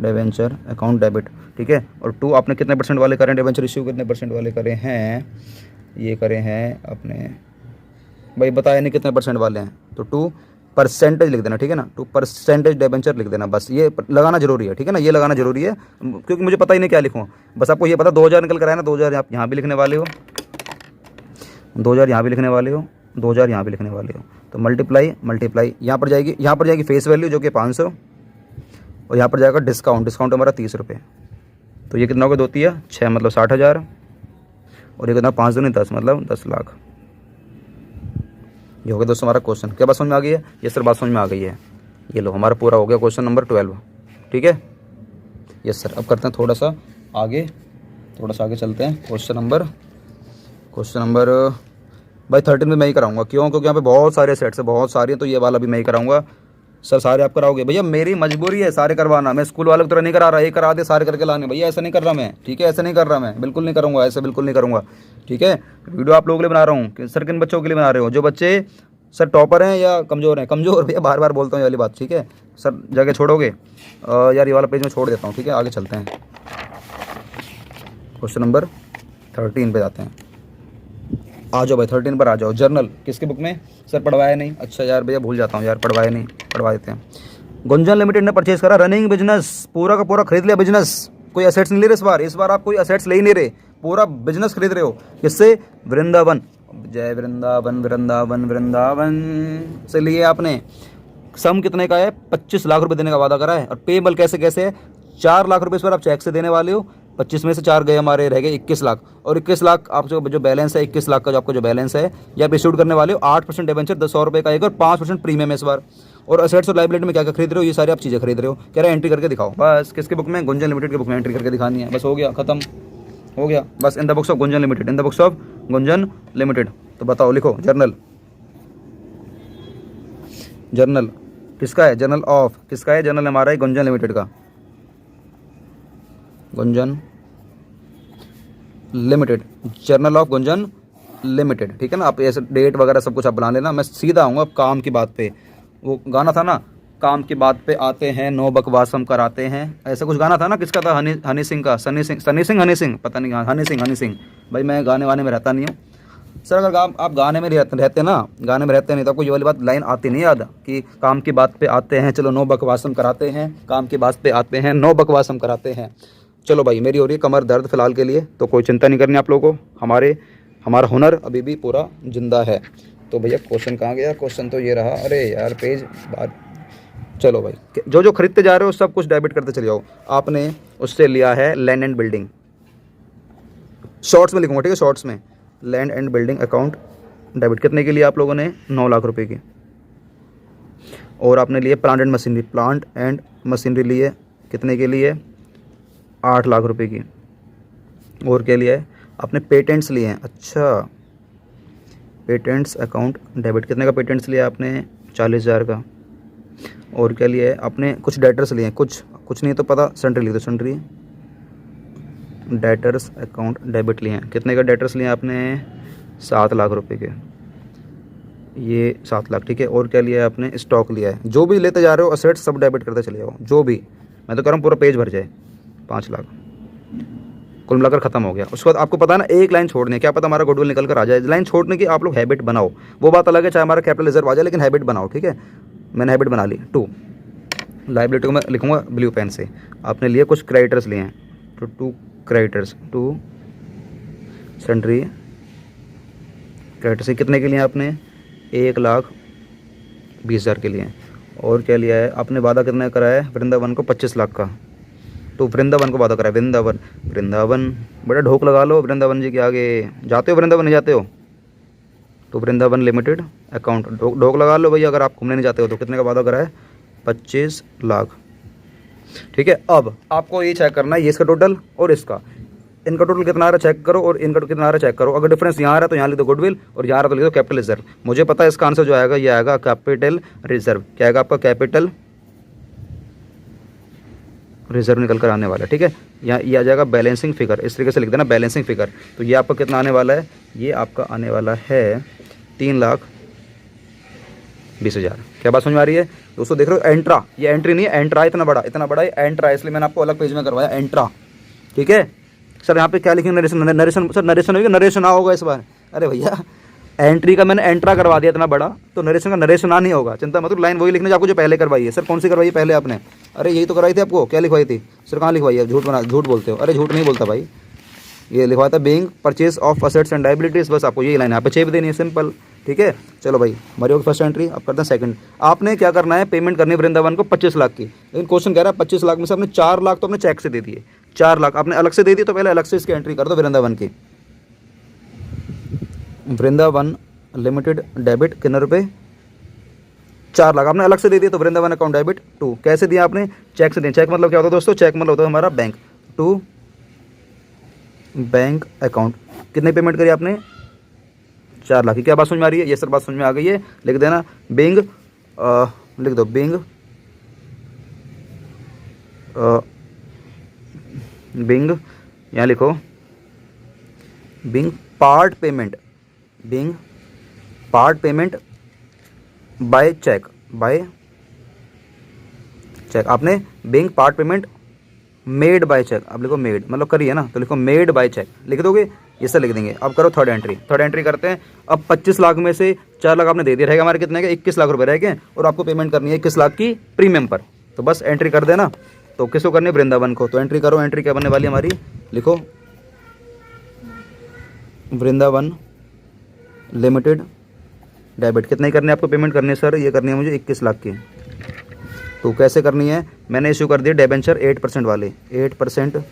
debenture account debit. ठीक है, और 2 आपने कितने परसेंट वाले करें? डिबेंचर इश्यू कितने परसेंट वाले करे हैं? ये करे हैं अपने, भाई बताया नहीं कितने परसेंट वाले हैं, तो 2% लिख देना। ठीक है ना, 2% डिबेंचर लिख देना। बस ये लगाना जरूरी है, ठीक है ना, ये लगाना जरूरी है, क्योंकि मुझे पता ही नहीं क्या लिखूँ। बस आपको ये पता 2,000 निकल कर आया ना, 2,000 आप यहाँ भी लिखने वाले हो, 2,000 यहाँ भी लिखने वाले हो, 2,000 यहाँ भी लिखने वाले हो। तो मल्टीप्लाई यहाँ पर जाएगी फेस वैल्यू जो कि 500, और यहाँ पर जाएगा डिस्काउंट हमारा 30 रुपये। तो ये कितना होगा? 2 3 6 मतलब 60,000, और ये कितना? 5 दूनी 10 मतलब 10 लाख। ये हो गया दोस्तों हमारा क्वेश्चन। क्या बात समझ में आ गई है? ये सर बात समझ में आ गई है। ये लो हमारा पूरा हो गया क्वेश्चन नंबर 12। ठीक है, यस सर। अब करते हैं थोड़ा सा आगे चलते हैं। क्वेश्चन नंबर भाई 13 में मैं ही कराऊंगा। क्यों? क्योंकि यहाँ पे बहुत सारे सेट्स है, बहुत सारी हैं, तो ये वाला भी मैं ही कराऊंगा। सर सारे आप कराओगे? भैया मेरी मजबूरी है सारे करवाना, मैं स्कूल वालों की तरह नहीं करा रहा, एक करा दे सारे करके लाने, भैया ऐसा नहीं कर रहा मैं, ठीक है, ऐसा नहीं कर रहा मैं, बिल्कुल नहीं करूँगा, ऐसे बिल्कुल नहीं करूँगा, ठीक है। वीडियो आप लोगों के लिए बना रहा हूँ कि सर किन बच्चों के लिए बना रहे हो, जो बच्चे सर टॉपर हैं या कमज़ोर हैं, कमज़ोर भैया बार बार बोलता हूँ ये वाली बात, ठीक है सर, जगह छोड़ोगे? यार ये वाला पेज में छोड़ देता हूँ, ठीक है, आगे चलते हैं, क्वेश्चन नंबर 13 पे जाते हैं। आ जाओ भाई 13 पर आ जाओ। जर्नल किसकी बुक में? सर पढ़वाया नहीं, अच्छा यार भैया भूल जाता हूँ यार, पढ़वाया नहीं, पढ़वा देते हैं। गुंजन लिमिटेड ने परचेज करा रनिंग बिजनेस, पूरा का पूरा खरीद लिया बिजनेस, कोई असेट्स नहीं ले रहे इस बार आप कोई असेट्स ले ही नहीं रहे, पूरा बिजनेस खरीद रहे हो। किससे? वृंदावन, जय वृंदावन, वृंदावन वृंदावन से लिए आपने। सम कितने का है? 25 लाख रुपए देने का वादा करा है, और पेबल कैसे कैसे है? 4 लाख रुपए इस बार आप चेक से देने वाले हो, 25 में से 4 गए हमारे, रह गए 21 लाख, और 21 लाख आप जो बैलेंस है 21 लाख का जो आपका जो बैलेंस है ये आप इशूड करने वाले हो। 8% डिबेंचर 100 रुपये का एक, और 5% प्रीमियम है इस बार। और असेट्स और लाइबिलिटी में क्या क्या खरीद रहे हो? ये सारी आप चीज़ें खरीद रहे हो। कह रहे हैं एंट्री करके दिखाओ, बस किसके बुक में? गुंजन लिमिटेड के बुक में एंट्री करके दिखानी है, बस हो गया, खत्म हो गया, बस इन the books of Gunjan limited, in the books of Gunjan limited. तो बताओ, लिखो जर्नल, जर्नल किसका है? जर्नल ऑफ किसका है? जर्नल हमारा है गुंजन लिमिटेड का, Gunjan limited, journal of Gunjan limited, ठीक है ना। आप ऐसे डेट वगैरह सब कुछ आप बना लेना, मैं सीधा आऊँगा अब काम की बात पे। वो गाना था ना, काम की बात पे आते हैं, नो बकवास हम कराते हैं, ऐसा कुछ गाना था ना, किसका था? हनी सिंह का, सनी सिंह पता नहीं, हनी सिंह। भाई मैं गाने वाने में रहता नहीं हूँ सर, अगर आप गाने में रहते ना, गाने में रहते नहीं तो आपको ये वाली बात लाइन आती नहीं याद कि काम की बात पे आते हैं, चलो नो बकवास हम कराते हैं, काम की बात पे आते हैं, नो बकवास हम कराते हैं। चलो भाई मेरी हो रही है कमर दर्द फिलहाल के लिए, तो कोई चिंता नहीं करनी आप लोगों को, हमारा हुनर अभी भी पूरा जिंदा है। तो भैया क्वेश्चन कहाँ गया? क्वेश्चन तो ये रहा, अरे यार पेज बार। चलो भाई जो जो खरीदते जा रहे हो सब कुछ डेबिट करते चले जाओ। आपने उससे लिया है लैंड एंड बिल्डिंग, शॉर्ट्स में लिखूंगा, ठीक है, शॉर्ट्स में land and building account debit कितने के लिए आप लोगों ने? 9 लाख रुपए की। और आपने लिए प्लांट एंड मशीनरी लिए कितने के लिए? 8 लाख रुपए की। और क्या लिया है आपने? पेटेंट्स लिए हैं, अच्छा पेटेंट्स अकाउंट डेबिट कितने का पेटेंट्स लिया आपने? 40,000 का। और क्या लिया है आपने? कुछ डेटर्स लिए हैं, कुछ नहीं तो पता, सन्ड्री लिख दो, सन्ड्री डेटर्स अकाउंट डेबिट लिए हैं। कितने का डेटर्स लिए आपने? 7 लाख रुपए के, ये 7 लाख, ठीक है। और क्या लिया है आपने? स्टॉक लिया है। जो भी लेते जा रहे हो असेट्स सब डेबिट करते चले जाओ, जो भी, मैं तो कह रहा हूँ पूरा पेज भर जाए। 5 लाख कुल मिलाकर खत्म हो गया। उसके बाद आपको पता है ना, एक लाइन छोड़नी है, क्या पता हमारा गुडविल निकल कर आ जाए। लाइन छोड़ने की आप लोग हैबिट बनाओ, वो बात अलग है चाहे हमारा कैपिटल रिजर्व आ जाए, लेकिन हैबिट बनाओ, ठीक है। मैंने हैबिट बना ली। 2 लाइबिलिटी को मैं लिखूंगा ब्लू पेन से। आपने लिए कुछ क्रेडिटर्स लिए हैं, तो 2 क्रेडिटर्स, 2 सन्ड्री क्रेडिटर्स कितने के लिए आपने? 1,20,000 के लिए। और क्या लिया है आपने? वादा कितना करा है वृंदावन को? 25 लाख का। तो वृंदावन को वादा करा है, वृंदावन बड़ा ढोक लगा लो वृंदावन जी के आगे। जाते हो वृंदावन? नहीं जाते हो तो वृंदावन लिमिटेड अकाउंट ढोक लगा लो भैया। अगर आप घूमने नहीं जाते हो तो कितने का वादा करा है? 25 लाख, ठीक है। अब आपको ये चेक करना है, ये इसका टोटल और इसका, इनका टोटल कितना आ रहा है चेक करो, और इनका कितना आ रहा है चेक करो। अगर डिफरेंस यहाँ आ रहा है तो यहाँ लिख दो गुडविल, और यहाँ आ रहा तो लिख दो कैपिटल रिजर्व। मुझे पता है इसका आंसर जो आएगा ये आएगा कैपिटल रिजर्व। क्या आएगा आपका? कैपिटल रिजर्व निकल कर आने वाला है, ठीक है। यहाँ ये आ जाएगा बैलेंसिंग फिगर, इस तरीके से लिख देना बैलेंसिंग फिगर। तो ये आपका कितना आने वाला है? ये आपका आने वाला है 3,20,000। क्या बात समझ में आ रही है दोस्तों? देख रहे हो एंट्रा, ये एंट्री नहीं है, एंट्रा इतना बड़ा ये एंट्रा है, इसलिए मैंने आपको अलग पेज में करवाया एंट्रा, ठीक है। सर यहाँ पे क्या लिखेंगे? नरेशन सर, नरेशन होगा, नरेशन आ होगा इस बार। अरे भैया एंट्री का मैंने एंट्रा करवा दिया इतना बड़ा, तो नरेशन का नरेशन आ नहीं होगा, चिंता मत, लाइन वही लिखने जो आपको जो पहले करवाई है। सर कौन सी करवाई है पहले आपने? अरे यही तो करवाई थी आपको। क्या लिखवाई थी सर? कहाँ लिखवाई है? झूठ बोलते हो। अरे झूठ नहीं बोलता भाई, ये लिखवाया था being purchase of assets and liabilities. बस आपको यही लाइन यहाँ पे छेप देनी है, सिंपल, ठीक है। चलो भाई हमारी होगी फर्स्ट एंट्री, अब करते हैं सेकंड। आपने क्या करना है? पेमेंट करनी है वृंदावन को 25 लाख की, लेकिन क्वेश्चन कह रहा है 25 लाख में से आपने 4 लाख तो अपने चेक से दे दिए। 4 लाख आपने अलग से दे दिए, तो पहले अलग से इसकी एंट्री कर दो वृंदावन की। वृंदावन लिमिटेड डेबिट कितने रुपए? 4 लाख आपने अलग से दे दिए, तो वृंदावन अकाउंट डेबिट 2। कैसे दिया आपने? चेक से दिया। चेक मतलब क्या होता है दोस्तों? चेक मतलब होता है हमारा बैंक, 2 बैंक अकाउंट। कितने पेमेंट करी आपने? 4 लाख की। क्या बात समझ में आ रही है? ये सर बात समझ में आ गई है, लिख देना। बीइंग लिख दो बिंग बिंग, यहाँ लिखो being part payment, being part payment by cheque, by cheque. आपने being part payment made by cheque, अब लिखो मेड मतलब करिए ना, तो लिखो मेड बाय चेक लिख दोगे, ये सब लिख देंगे। अब करो थर्ड एंट्री, थर्ड एंट्री करते हैं। अब 25 लाख में से 4 लाख आपने दे दिया, रहेगा हमारे कितने के 21 लाख रुपए रह गए, और आपको पेमेंट करनी है 21 लाख की प्रीमियम पर। तो बस एंट्री कर देना। तो किसको करनी है, वृंदावन को। तो एंट्री करो, एंट्री क्या बनने वाली हमारी, लिखो वृंदावन लिमिटेड डेबिट। कितने करने आपको पेमेंट करनी है सर, ये करनी है मुझे 21 लाख की। तो कैसे करनी है, मैंने इशू कर दिए डेबेंचर 8% वाले, 8%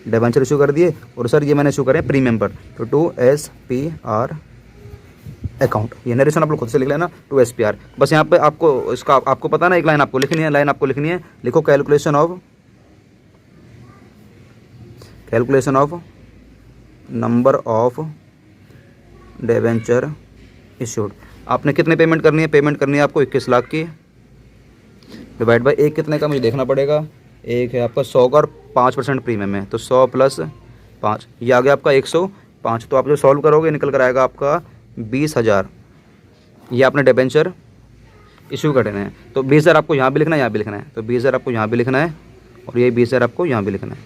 डेबेंचर इशू कर दिए, और सर ये मैंने इशू करे प्रीमियम पर। तो टू SPR अकाउंट, ये नरेशन आप लोग खुद से लिख लेना, टू SPR। बस यहाँ पे आपको इसका आपको पता ना, एक लाइन आपको लिखनी है, लाइन आपको लिखनी है, लिखो calculation of number of debenture issued. आपने कितने पेमेंट करनी है, पेमेंट करनी है आपको 21 लाख की, डिवाइड बाई एक कितने का मुझे देखना पड़ेगा, एक है आपका 100 का और 5% प्रीमियम है, तो 100 + 5, ये आ गया आपका 105। तो आप जो सॉल्व करोगे निकल कर आएगा आपका 20,000। ये आपने डिबेंचर इशू करने हैं, तो 20,000 आपको यहाँ भी लिखना है, यहाँ भी लिखना है। तो 20,000 आपको यहाँ भी लिखना है, और ये 20,000 आपको यहाँ भी लिखना है।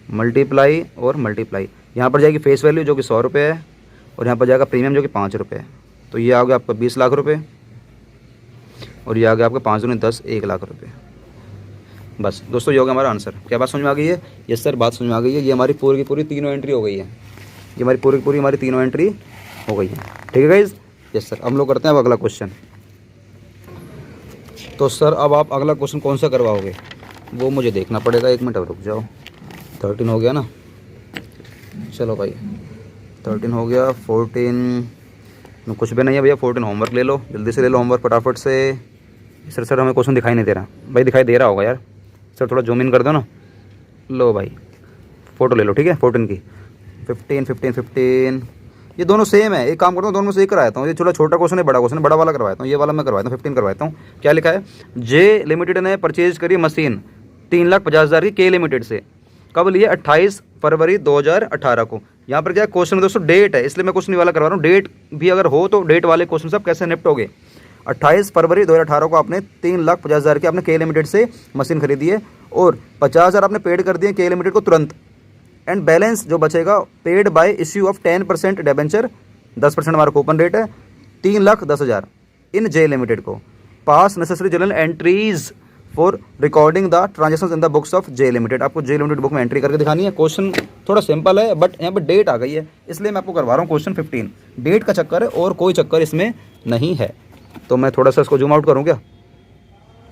मल्टीप्लाई और मल्टीप्लाई, यहाँ पर जाएगी फेस वैल्यू जो कि 100 रुपये है, और यहाँ पर जाएगा प्रीमियम जो कि 5 रुपये है। तो ये आ गया आपका 20 लाख रुपये, और ये आ गया आपका 5 दूनी 10, 1 लाख रुपये। बस दोस्तों ये हो गया हमारा आंसर। क्या बात समझ में आ गई है? यस सर, बात समझ में आ गई है। ये हमारी पूरी की पूरी तीनों एंट्री हो गई है, ये हमारी पूरी की पूरी हमारी तीनों एंट्री हो गई है। ठीक है गाइज? Yes sir. हम लोग करते हैं अब अगला क्वेश्चन। तो सर अब आप अगला क्वेश्चन कौन सा करवाओगे वो मुझे देखना पड़ेगा, 1 मिनट अब रुक जाओ। 13 हो गया ना, चलो भाई 13 हो गया। 14 कुछ भी नहीं है भैया, 14 होमवर्क ले लो, जल्दी से ले लो होमवर्क फटाफट से। सर हमें क्वेश्चन दिखाई नहीं दे रहा भाई, दिखाई दे रहा होगा यार सर, थोड़ा जूम इन कर दो ना। लो भाई फ़ोटो ले लो, ठीक है 14 की। 15 ये दोनों सेम है, एक काम करता हूँ दोनों में से एक कराता हूँ। ये थोड़ा छोटा क्वेश्चन है, बड़ा क्वेश्चन है, बड़ा वाला करवाता हूँ, ये वाला मैं करवाता हूँ 15 करवाता हूँ। क्या लिखा है, जे लिमिटेड ने परचेज करी मशीन 3,50,000 की के लिमिटेड से, कब लिए 28 फरवरी 2018 को। यहाँ पर क्या क्वेश्चन दोस्तों डेट है, इसलिए मैं क्वेश्चन वाला करवा रहा हूँ। डेट भी अगर हो तो डेट वाले क्वेश्चन सब कैसे निपटोगे। 28 फरवरी 2018 को आपने 3,50,000 की आपने के लिमिटेड से मशीन खरीदी है, और 50,000 आपने पेड कर दिए के लिमिटेड को तुरंत, एंड बैलेंस जो बचेगा paid by issue of 10% debenture, 10% हमारा कूपन रेट है, 3,10,000 इन जे लिमिटेड को। पास necessary general entries for recording the transaction in the books of J limited. आपको जे लिमिटेड बुक में एंट्री करके दिखानी है। क्वेश्चन थोड़ा सिंपल है, बट यहाँ पर डेट आ गई है, इसलिए मैं आपको करवा रहा हूँ क्वेश्चन 15। डेट का चक्कर है और कोई चक्कर इसमें नहीं है। तो मैं थोड़ा सा इसको जूम आउट करूँ क्या,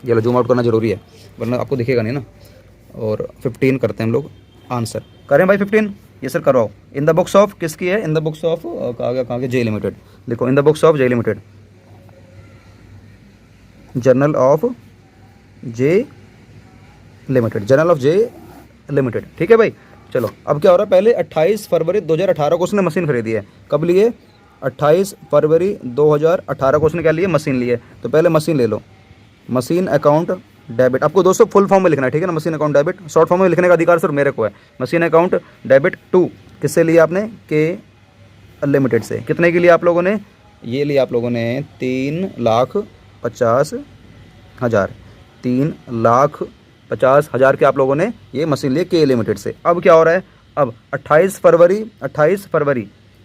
ये जूम आउट करना जरूरी है वरना आपको दिखेगा नहीं ना। और 15 करते हैं हम लोग, आंसर करें भाई 15। ये सर करवाओ। इन द बुक्स ऑफ किसकी है, इन द बुक्स ऑफ कहाँ के जे लिमिटेड, लिखो इन the books of J limited, journal of J limited, journal of J limited. ठीक है भाई, चलो अब क्या हो रहा है, पहले 28 फरवरी 2018 को उसने मशीन खरीदी है। कब लिए, 28 फरवरी 2018 को उसने क्या लिए, मशीन लिए। तो पहले मशीन ले लो, मशीन अकाउंट डेबिट। आपको दोस्तों फुल फॉर्म में लिखना है, ठीक है ना। Machine account debit, short form में लिखने का अधिकार सिर्फ मेरे को है। मशीन अकाउंट डेबिट टू किससे लिया आपने, के लिमिटेड से। कितने के लिए आप लोगों ने, ये लिया आप लोगों ने 3,50,000, 3,50,000 के आप लोगों ने ये मशीन लिए के लिमिटेड से। अब क्या हो रहा है, अब 28 फरवरी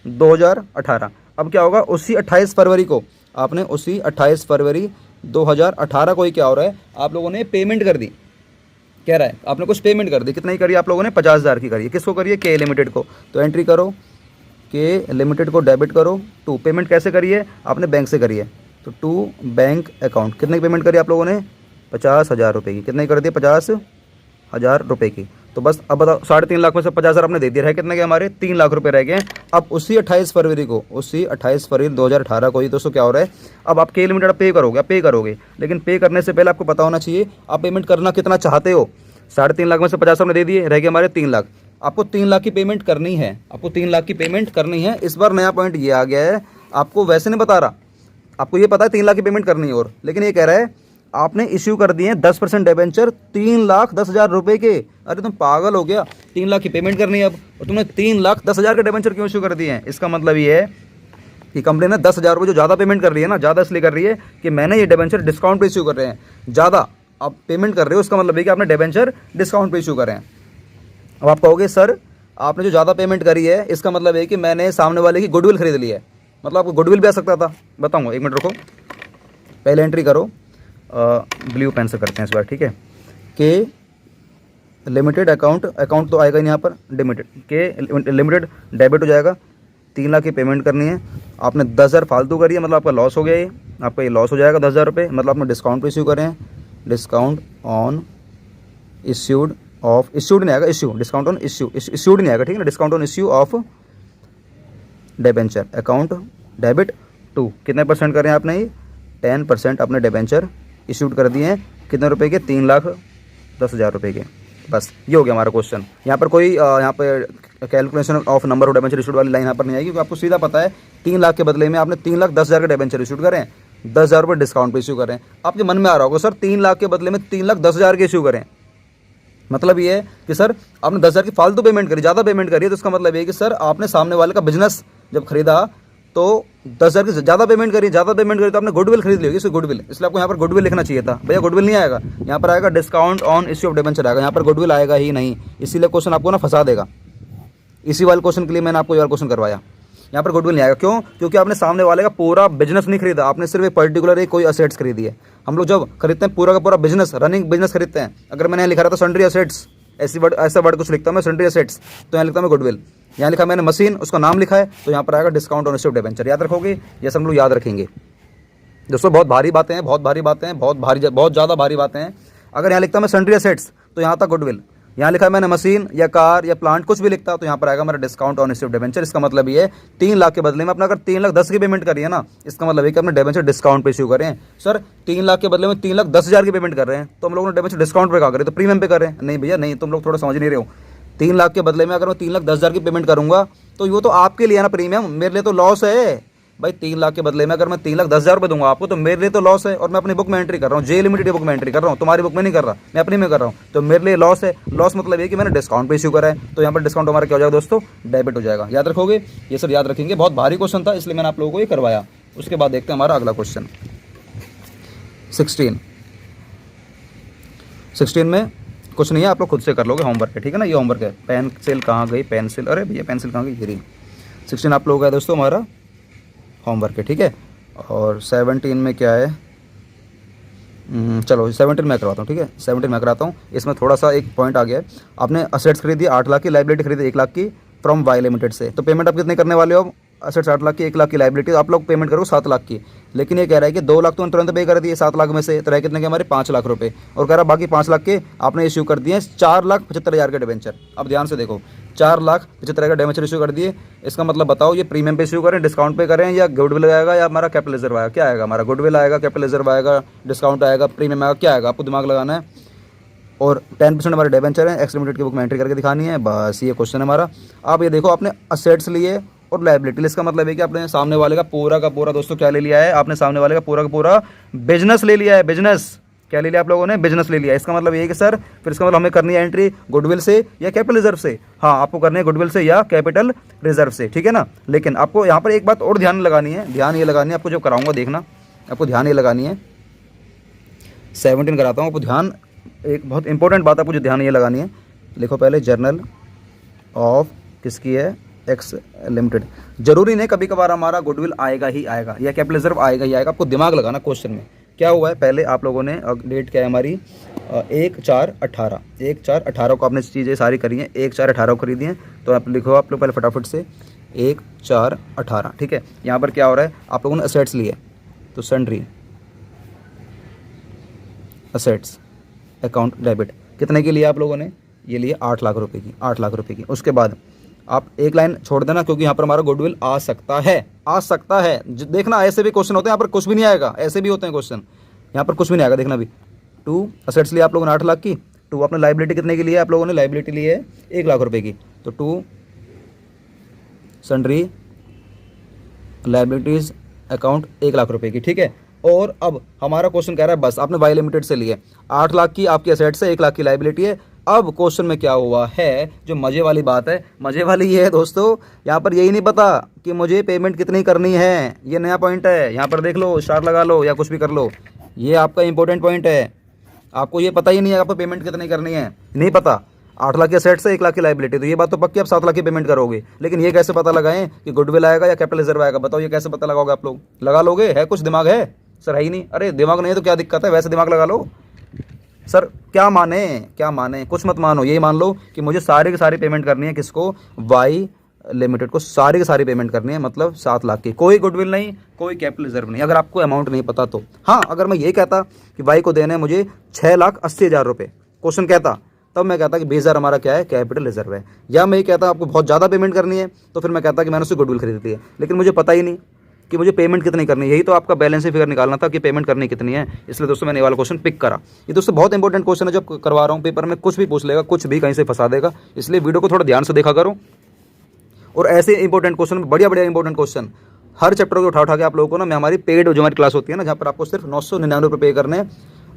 2018, अब क्या होगा, उसी 28 फरवरी को आपने, उसी 28 फरवरी 2018 को ही क्या हो रहा है, आप लोगों ने पेमेंट कर दी। कह रहा है आपने कुछ पेमेंट कर दी, कितना ही करी आप लोगों ने, 50,000 की करी। किसको करिए, के लिमिटेड को। तो एंट्री करो, के लिमिटेड को डेबिट करो टू। पेमेंट कैसे करिए, आपने बैंक से करिए, तो टू बैंक अकाउंट। कितने की पेमेंट करी आप लोगों ने, 50,000 रुपये की। कितने कर दिए, 50,000 रुपये की। तो बस अब बताओ, 3.5 लाख में से 50,000 आपने दे दिया है, कितने के हमारे 3 लाख रुपए रह गए। अब उसी 28 फरवरी को, उसी 28 फरवरी 2018 को ही दोस्तों क्या हो रहा है, अब आप के लिमिटेड पे करोगे, लेकिन पे करने से पहले आपको पता होना चाहिए आप पेमेंट करना कितना चाहते हो। 3.5 लाख में से 50 आपने दे दिए, रह गए हमारे 3 लाख। आपको 3 लाख की पेमेंट करनी है, आपको 3 लाख की पेमेंट करनी है। इस बार नया पॉइंट ये आ गया है, आपको वैसे नहीं बता रहा, आपको ये पता है 3 लाख की पेमेंट करनी है, और लेकिन ये कह रहा है आपने इश्यू कर दिए 10% डिबेंचर 3,10,000 रुपये के। अरे तुम पागल हो गया, 3 लाख की पेमेंट करनी है अब, और तुमने 3,10,000 के डिबेंचर क्यों इशू कर दिए हैं? इसका मतलब ये है कि कंपनी ने 10,000 रुपये जो ज़्यादा पेमेंट कर रही है ना, ज़्यादा इसलिए कर रही है कि मैंने ये डिबेंचर डिस्काउंट पे इशू कर रहे हैं, ज़्यादा आप पेमेंट कर रहे हो, इसका मतलब है कि आपने डिबेंचर डिस्काउंट पे इशू करें। अब आप कहोगे सर आपने जो ज़्यादा पेमेंट करी है इसका मतलब है कि मैंने सामने वाले की गुडविल खरीद ली है, मतलब आपको गुडविल भी आ सकता था। बताऊँगा, 1 मिनट रुको, पहले एंट्री करो, ब्लू पेन से करते हैं इस बार, ठीक है। के लिमिटेड अकाउंट तो आएगा नहीं यहाँ पर, लिमिटेड के लिमिटेड डेबिट हो जाएगा, 3 लाख की पेमेंट करनी है, आपने 10,000 फालतू करी है, मतलब आपका लॉस हो गया, ये आपका ये लॉस हो जाएगा 10,000 रुपये, मतलब आपने डिस्काउंट पे इश्यू करें हैं, discount on issued of, issued नहीं आएगा, issue, discount on issue, issued नहीं आएगा, ठीक है ना, discount on issue of debenture account debit to, कितने परसेंट करें आपने ये 10% अपने डिबेंचर इशूड कर दिए हैं, कितने रुपए के 3,10,000 रुपये के। बस ये हो गया हमारा क्वेश्चन। यहाँ पर कोई यहाँ पर calculation of number of debenture issued वाली लाइन यहाँ पर नहीं आएगी, क्योंकि आपको सीधा पता है 3 लाख के बदले में आपने 3,10,000 के डिबेंचर इशूड करें, 10,000 रुपये डिस्काउंट पे इशू करें। आपके मन में आ रहा होगा सर 3 लाख के बदले में 3,10,000 के इशू करें, मतलब ये है कि सर आपने 10,000 की फालतू पेमेंट करी, ज़्यादा पेमेंट करी है, तो इसका मतलब ये है कि सर आपने सामने वाले का बिजनेस जब खरीदा तो 10,000 की ज़्यादा पेमेंट करी, तो आपने गुडविल खरीद ली होगी, इसको गुडविल, इसलिए आपको यहाँ पर गुडविल लिखना चाहिए था। भैया गुडविल नहीं आएगा, यहाँ पर आएगा discount on issue of debenture आएगा, यहाँ पर गुडविल आएगा ही नहीं, इसीलिए क्वेश्चन आपको ना फंसा देगा। इसी वाले क्वेश्चन के लिए मैंने आपको ये वाला क्वेश्चन करवाया, यहाँ पर गुडविल नहीं आएगा। क्यों? क्योंकि आपने सामने वाले का पूरा बिजनेस नहीं खरीदा, आपने सिर्फ एक पर्टिकुलर एक कोई असेट्स खरीदी है। हम लोग जब खरीदते हैं पूरा का पूरा बिजनेस, रनिंग बिजनेस खरीदते हैं, अगर मैंने लिखा था सन्ड्री असेट्स, ऐसा वर्ड कुछ लिखता हूँ मैं, सन्ड्री असेट्स, तो यहाँ लिखता मैं गुडविल, यहाँ लिखा मैंने मशीन, उसका नाम लिखा है, तो यहाँ पर आएगा discount on issue of debenture. याद रखोगे, ये सब हम लोग याद रखेंगे दोस्तों। बहुत भारी बातें हैं, बहुत ज़्यादा भारी बातें हैं। अगर यहाँ लिखता मैं सन्ड्री असेट्स, तो यहाँ तक गुडविल, यहाँ लिखा है मैंने मशीन या कार या प्लांट कुछ भी लिखता, तो यहाँ पर आएगा मेरा discount on issue of debenture. इसका मतलब ये 3 लाख के बदले में अपना अगर 3,10,000 की पेमेंट करी है ना, इसका मतलब है कि अपने डिबेंचर डिस्काउंट पे इश्यू करें। सर 3 लाख के बदले में 3,10,000 की पेमेंट कर रहे हैं, तो हम लोगों ने डिबेंचर डिस्काउंट पे कहा करें, तो प्रीमियम पे कर रहे हैं। नहीं भैया नहीं, तुम लोग थोड़ा समझ नहीं रहे हो। 3 लाख के बदले में अगर मैं 3,10,000 की पेमेंट करूंगा तो वो तो आपके लिए ना प्रीमियम, मेरे लिए तो लॉस है भाई। 3 लाख के बदले में अगर मैं 3,10,000 रुपये दूंगा आपको, तो मेरे लिए तो लॉस है, और मैं अपनी बुक में एंट्री कर रहा हूँ, जे लिमिटेड बुक में एंट्री कर रहा हूँ, तुम्हारी बुक में नहीं कर रहा, मैं अपनी में कर रहा हूँ, तो मेरे लिए लॉस है। लॉस मतलब ये कि मैंने डिस्काउंट पे इश्यू करा है, तो यहाँ पर डिस्काउंट हमारा क्या हो जाएगा दोस्तों, डेबिट हो जाएगा। याद रखोगे, ये सब याद रखेंगे। बहुत भारी क्वेश्चन था, इसलिए मैंने आप लोगों को ये करवाया। उसके बाद देखते हैं हमारा अगला क्वेश्चन 16 में कुछ नहीं है, आप लोग खुद से कर लोगे, होमवर्क है, ठीक है ना, ये होमवर्क है। पेंसिल कहाँ गई, पेंसिल, अरे भैया पेंसिल कहाँ गई, गिरी। 16 आप लोगों का दोस्तों हमारा होमवर्क है, ठीक है। और 17 में क्या है, चलो 17 में करवाता हूँ, ठीक है, 17 में कराता हूँ। इसमें थोड़ा सा एक पॉइंट आ गया है, आपने असेट्स खरीदी 8 लाख की, लाइबिलिटी खरीदी 1 लाख की फ्रॉम वाई लिमिटेड से, तो पेमेंट आप कितने करने वाले हो, असेट्स 8 लाख की, 1 लाख की लाइबिलिटी, आप लोग पेमेंट करो 7 लाख की। लेकिन ये कह रहा है कि 2 लाख तो तुरंत पे कर दिए 7 लाख में से, तो रह कितने के हमारे 5 लाख रुपये, और कह रहा बाकी 5 लाख के आपने इश्यू कर दिए 4,75,000 के डिबेंचर। अब ध्यान से देखो, 4,75,000 का डिबेंचर इशू कर दिए, इसका मतलब बताओ ये प्रीमियम पे इशू करें, डिस्काउंट पे करें, या गुडविल आएगा या हमारा कैपिटल रिजर्व आएगा, क्या आएगा हमारा, गुडविल आएगा, कैपिटल रिजर्व आएगा, डिस्काउंट आएगा, प्रीमियम आएगा, क्या आएगा, आपको दिमाग लगाना है। और 10% हमारे डिबेंचर है, एक्स लिमिटेड की बुक में एंट्री करके दिखानी है, बस ये क्वेश्चन है हमारा। आप ये देखो, आपने असेट्स लिए और लायबिलिटी, इसका मतलब है कि आपने सामने वाले का पूरा दोस्तों क्या ले लिया है, आपने सामने वाले का पूरा बिजनेस ले लिया है। बिजनेस क्या ले लिया आप लोगों ने, बिजनेस ले लिया। इसका मतलब ये है कि सर फिर इसका मतलब हमें करनी है एंट्री गुडविल से या कैपिटल रिजर्व से। हाँ, आपको करनी है गुडविल से या कैपिटल रिजर्व से, ठीक है ना। लेकिन आपको यहाँ पर एक बात और ध्यान लगानी है, आपको जब कराऊंगा देखना, आपको ध्यान ये लगानी है। 17 कराता हूँ, आपको ध्यान, एक बहुत इंपॉर्टेंट बात आपको जो ध्यान ये लगानी है, लिखो पहले जर्नल ऑफ किसकी है, एक्स लिमिटेड। जरूरी नहीं कभी कभार हमारा गुडविल आएगा ही आएगा या कैपिटल रिजर्व आएगा ही आएगा, आपको दिमाग लगाना क्वेश्चन में क्या हुआ है। पहले आप लोगों ने डेट क्या है हमारी 1/4/18 को आपने चीज़ें सारी करी हैं, 1/4/18 को खरीदी हैं, तो आप लिखो आप लोग पहले फटाफट से 1/4/18, ठीक है। यहाँ पर क्या हो रहा है, आप लोगों ने असेट्स लिए, तो सन्ड्री असेट्स अकाउंट डेबिट कितने के लिए आप लोगों ने, ये लिए 8 लाख रुपए की, 8 लाख रुपए की। उसके बाद आप एक लाइन छोड़ देना, क्योंकि यहाँ पर हमारा गुडविल आ सकता है। देखना ऐसे भी क्वेश्चन होते हैं, यहाँ पर कुछ भी नहीं आएगा, ऐसे भी होते हैं क्वेश्चन, यहाँ पर कुछ भी नहीं आएगा। देखना भी 2 असेट्स लिए आप लोगों ने 8 लाख की, 2 आपने लाइबिलिटी कितने की लिए, आप लोगों ने लाइबिलिटी ली है 1 लाख रुपए की, तो 2 सन्ड्री लाइबिलिटीज अकाउंट 1 लाख रुपए की, ठीक है। और अब हमारा क्वेश्चन कह रहा है बस आपने वाई लिमिटेड से लिए 8 लाख की आपकी एसेट्स है, 1 लाख की लाइबिलिटी है। अब क्वेश्चन में क्या हुआ है, जो मज़े वाली बात है, मज़े वाली ये है दोस्तों, यहाँ पर यही नहीं पता कि मुझे पेमेंट कितनी करनी है। ये नया पॉइंट है, यहाँ पर देख लो, स्टार लगा लो या कुछ भी कर लो, ये आपका इंपॉर्टेंट पॉइंट है। आपको ये पता ही नहीं है आपको पेमेंट कितनी करनी है, नहीं पता। 8 लाख के सेट्स है, 1 लाख की लाइबिलिटी, तो ये बात तो पक्की आप 7 लाख की पेमेंट करोगे। लेकिन ये कैसे पता लगाएं कि गुडविल आएगा या कैपिटल रिजर्व आएगा? बताओ ये कैसे पता लगाओगे आप लोग? लगा लोगे? है कुछ दिमाग है? सर है ही नहीं। अरे दिमाग नहीं है तो क्या दिक्कत है, वैसे दिमाग लगा लो। सर क्या माने, क्या माने? कुछ मत मानो, यही मान लो कि मुझे सारी की सारी पेमेंट करनी है। किसको? वाई लिमिटेड को सारी की सारी पेमेंट करनी है, मतलब 7 लाख की। कोई गुडविल नहीं, कोई कैपिटल रिजर्व नहीं, अगर आपको अमाउंट नहीं पता तो। हाँ, अगर मैं ये कहता कि वाई को देने मुझे 6,80,000 रुपये, क्वेश्चन कहता, तब मैं कहता कि 20,000 हमारा क्या है, कैपिटल रिजर्व है। या मैं ये कहता आपको बहुत ज़्यादा पेमेंट करनी है, तो फिर मैं कहता कि मैंने उससे गुडविल खरीद ली है। लेकिन मुझे पता ही नहीं कि मुझे पेमेंट कितनी करनी है, यही तो आपका बैलेंस फिगर निकालना था कि पेमेंट करनी कितनी है। इसलिए दोस्तों मैंने ये वाला क्वेश्चन पिक करा। ये दोस्तों बहुत इंपॉर्टेंट क्वेश्चन है, जब करवा रहा हूँ पेपर में कुछ भी पूछ लेगा, कुछ भी कहीं से फंसा देगा, इसलिए वीडियो को थोड़ा ध्यान से देखा करो। और ऐसे इंपॉर्टेंट क्वेश्चन, बढ़िया बढ़िया इंपॉर्टेंट क्वेश्चन हर चैप्टर को उठा के आप लोगों को ना, मैं हमारी पेड जो हमारी क्लास होती है ना, जहाँ पर आपको सिर्फ 999 रुपये पे करने हैं,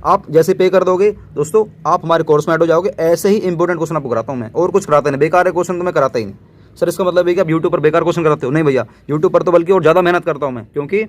आप जैसे पे कर दोगे दोस्तों, आप हमारे कोर्स में ऐड हो जाओगे। ऐसे ही इंपॉर्टेंट क्वेश्चन आपको कराता हूँ मैं, और कुछ कराता नहीं। बेकार है क्वेश्चन तो मैं कराता ही नहीं। सर इसका मतलब है कि आप यूट्यूब पर बेकार क्वेश्चन कराते हो? नहीं भैया, यूट्यूब पर तो बल्कि और ज़्यादा मेहनत करता हूँ मैं, क्योंकि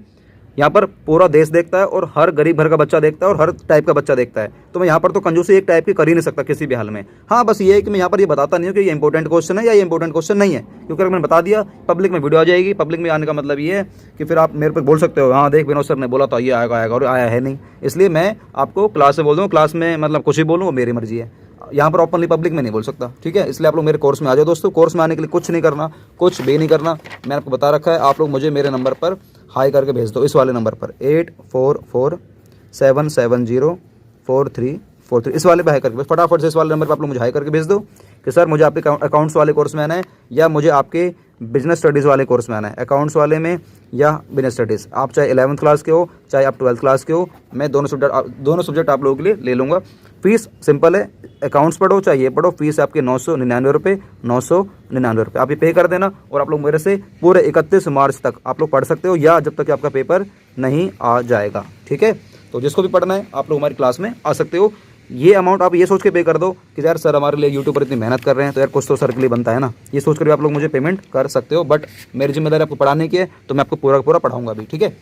यहाँ पर पूरा देश देखता है और हर गरीब घर का बच्चा देखता है और हर टाइप का बच्चा देखता है। तो मैं यहाँ पर तो कंजूसी एक टाइप की कर ही नहीं सकता किसी भी हाल में। हाँ, बस ये है कि मैं यहाँ पर ये बताता नहीं हूँ कि ये इंपॉर्टेंट क्वेश्चन है या ये इंपॉर्टेंट क्वेश्चन नहीं है, क्योंकि अगर मैंने बता दिया पब्लिक में वीडियो आ जाएगी। पब्लिक में आने का मतलब ये है कि फिर आप मेरे पर बोल सकते हो, हाँ देख विनोद सर ने बोला था ये आएगा आएगा, और आया है नहीं। इसलिए मैं आपको क्लास से बोल दूँ, क्लास में मतलब कुछ ही बोलूँ, वो मेरी मर्जी है। यहाँ पर ओपनली पब्लिक में नहीं बोल सकता, ठीक है? इसलिए आप लोग मेरे कोर्स में आ जाओ दोस्तों। कोर्स में आने के लिए कुछ नहीं करना, कुछ भी नहीं करना, मैंने आपको बता रखा है। आप लोग मुझे मेरे नंबर पर हाई करके भेज दो, इस वाले नंबर पर 8447704343, इस वाले पे हाई करके, बस फटाफट से इस वाले नंबर पर आप लोग मुझे हाई करके भेज दो कि सर मुझे आपके अकाउंट्स वाले कोर्स में आना है, या मुझे आपके बिजनेस स्टडीज़ वाले कोर्स में आना है। अकाउंट्स वाले में या बिजनेस स्टडीज़, आप चाहे 11th क्लास के हो, चाहे आप 12th क्लास के हो, मैं दोनों सब्जेक्ट आप लोगों के लिए ले लूँगा। फीस सिंपल है, अकाउंट्स पढ़ो चाहे ये पढ़ो, फीस आपके 999 रुपये, 999 रुपये आप ये पे कर देना। और आप लोग मेरे से पूरे 31 मार्च तक आप लोग पढ़ सकते हो, या जब तक कि आपका पेपर नहीं आ जाएगा, ठीक है? तो जिसको भी पढ़ना है आप लोग हमारी क्लास में आ सकते हो। ये अमाउंट आप ये सोच के पे कर दो कि यार सर हमारे लिए यूट्यूब पर इतनी मेहनत कर रहे हैं, तो यार कुछ तो सर के लिए बनता है ना, ये सोच कर भी आप लोग मुझे पेमेंट कर सकते हो। बट मेरी जिम्मेदारी आपको पढ़ाने की है, तो मैं आपको पूरा पूरा पढ़ाऊँगा भी, ठीक है?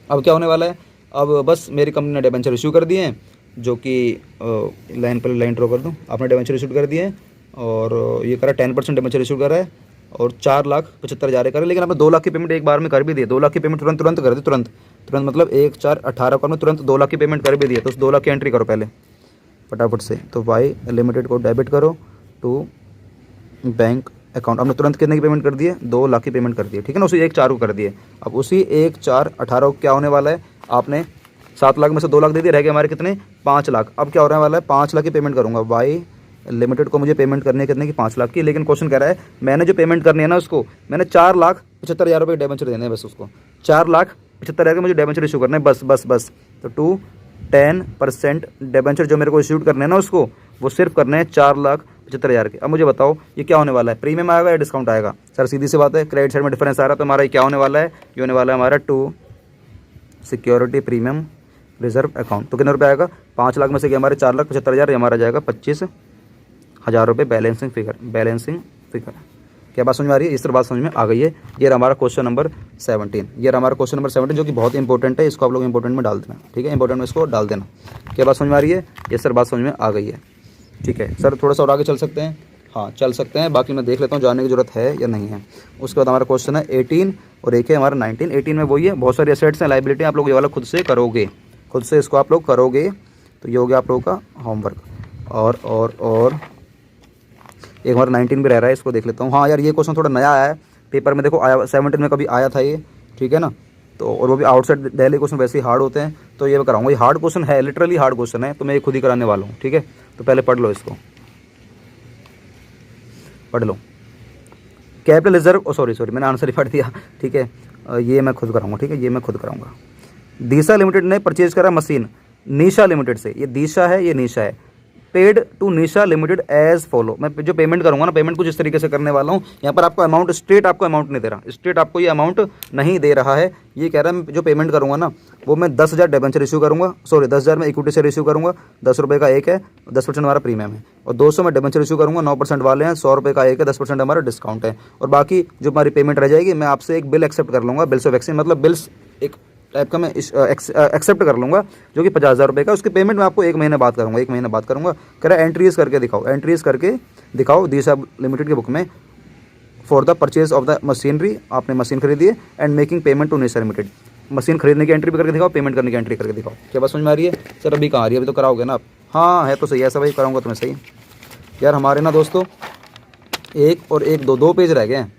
अब क्या होने वाला है, अब बस मेरी कंपनी ने डिबेंचर इशू कर दिए हैं, जो कि लाइन पर लाइन ड्रॉ कर दूँ, आपने डिबेंचर इशू कर दिए हैं, और ये करा 10% डिबेंचर इशू करा है, और 4,75,000 करे। लेकिन आपने 2 लाख की पेमेंट एक बार में कर भी दी, 2 लाख की पेमेंट तुरंत कर दी, तुरंत मतलब 1/4/18 को में तुरंत 2 लाख की पेमेंट कर भी दी है। तो उस 2 लाख की एंट्री करो पहले फटाफट से। तो वाई लिमिटेड को डेबिट करो टू बैंक अकाउंट। आपने तुरंत कितने की पेमेंट कर दी है? 2 लाख की पेमेंट कर दी है, ठीक है ना? उसी 1/4 को कर दिए। अब उसी 1/4/18 को क्या होने वाला है, आपने 7 लाख में से 2 लाख दे दिए, रह गए हमारे कितने? 5 लाख। अब क्या होने वाला है, 5 लाख की पेमेंट करूँगा। वाई लिमिटेड को मुझे पेमेंट करनी है कितने की? 5 लाख की। लेकिन क्वेश्चन कह रहा है मैंने जो पेमेंट करनी है ना, उसको मैंने 4,75,000 रुपये डेबेंचर देने हैं, बस उसको 4,75,000 के मुझे डेबेंचर इशू करने हैं, बस। तो 10% डेबेंचर जो मेरे को इशूड करने हैं ना, उसको वो सिर्फ करने हैं 4,75,000 के। अब मुझे बताओ ये क्या होने वाला है, प्रीमियम आएगा या डिस्काउंट आएगा? सर सीधी सी बात है, क्रेडिट साइड में डिफरेंस आ रहा है, तो हमारा ये क्या होने वाला है? ये होने वाला है हमारा to security premium reserve account. तो कितने रुपये आएगा? 5 लाख में से हमारे 4,75,000, हमारा जाएगा 25,000 रुपये बैलेंसिंग फिगर। क्या बात समझ में आ रही है? इस तरह बात समझ में आ गई है। ये रहा हमारा क्वेश्चन नंबर 17, ये रहा हमारा क्वेश्चन नंबर 17, जो कि बहुत इंपॉर्टेंट है। इसको आप लोग इंपॉर्टेंट में डाल देना, ठीक है? इंपॉर्टेंट में इसको डाल देना। क्या बात समझ में आ रही है? ये सर बात समझ में आ गई है, ठीक है? सर थोड़ा सा और आगे चल सकते हैं? हाँ चल सकते हैं, बाकी मैं देख लेता हूँ जानने की जरूरत है या नहीं है। उसके बाद हमारा क्वेश्चन है 18 और एक है हमारा 19। 18 में वही है, बहुत सारी एसेट्स हैं, लाइबिलिटी, आप लोग ये वाला खुद से करोगे, खुद से इसको आप लोग करोगे। तो ये हो गया आप लोगों का होमवर्क। और एक हमारा 19 भी रह रहा है, इसको देख लेता हूँ। हाँ यार ये क्वेश्चन थोड़ा नया आया है पेपर में, देखो आया 17 में कभी आया था ये, ठीक है ना? तो और वो भी आउटसाइड दिल्ली क्वेश्चन वैसे ही हार्ड होते हैं, तो ये मैं कराऊंगा। ये हार्ड क्वेश्चन है, लिटरली हार्ड क्वेश्चन है, तो मैं ये खुद ही कराने वाला हूँ, ठीक है? तो पहले पढ़ लो, इसको पढ़ लो। कैपिटल रिजर्व, सॉरी मैंने आंसर ही पढ़ दिया, ठीक है? ये मैं खुद कराऊंगा, ठीक है? ये मैं खुद कराऊंगा। दिशा लिमिटेड ने परचेज करा मशीन निशा लिमिटेड से। ये दिशा है, ये निशा है। Paid to Nisha limited as follow. मैं जो पेमेंट करूंगा ना, पेमेंट कुछ इस तरीके से करने वाला हूँ। यहाँ पर आपको अमाउंट स्ट्रेट आपको अमाउंट नहीं दे रहा, स्ट्रेट आपको ये अमाउंट नहीं दे रहा है। ये कह रहा है मैं जो पेमेंट करूंगा ना वो मैं 10,000 डिबेंचर इशू करूंगा, सॉरी 10,000 में इक्विटी शेयर इशू करूंगा, 10 रुपये का एक है, 10% हमारा प्रीमियम है, और 200 में डिबेंचर इशू करूंगा, 9% वाले हैं, 100 रुपये का एक है, 10% हमारा डिस्काउंट है। और बाकी जो हमारी पेमेंट रह जाएगी मैं आपसे एक बिल एक्सेप्ट कर लूँगा, बिल्स ऑफ एक्सचेंज, मतलब बिल्स एक टाइप का मैं एक्सेप्ट कर लूँगा जो कि 50,000 रुपये का। उसकी पेमेंट मैं आपको एक महीने बाद करूँगा, एक महीने बाद करूँगा। कह रहा है एंट्रीज करके दिखाओ, एंट्रीज करके दिखाओ दिशा लिमिटेड की बुक में for the purchase of the machinery, आपने मशीन खरीदी है, and making payment to Nisha limited. Machine खरीदने की एंट्री भी करके दिखाओ, पेमेंट करने की एंट्री करके दिखाओ। क्या बात समझ में आ रही है सर? अभी कहाँ आ रही है? अभी तो कराओगे ना आप? हाँ है तो सही, ऐसा भाई कराऊंगा तुम्हें सही। यार हमारे ना दोस्तों एक और एक दो पेज रह गए हैं।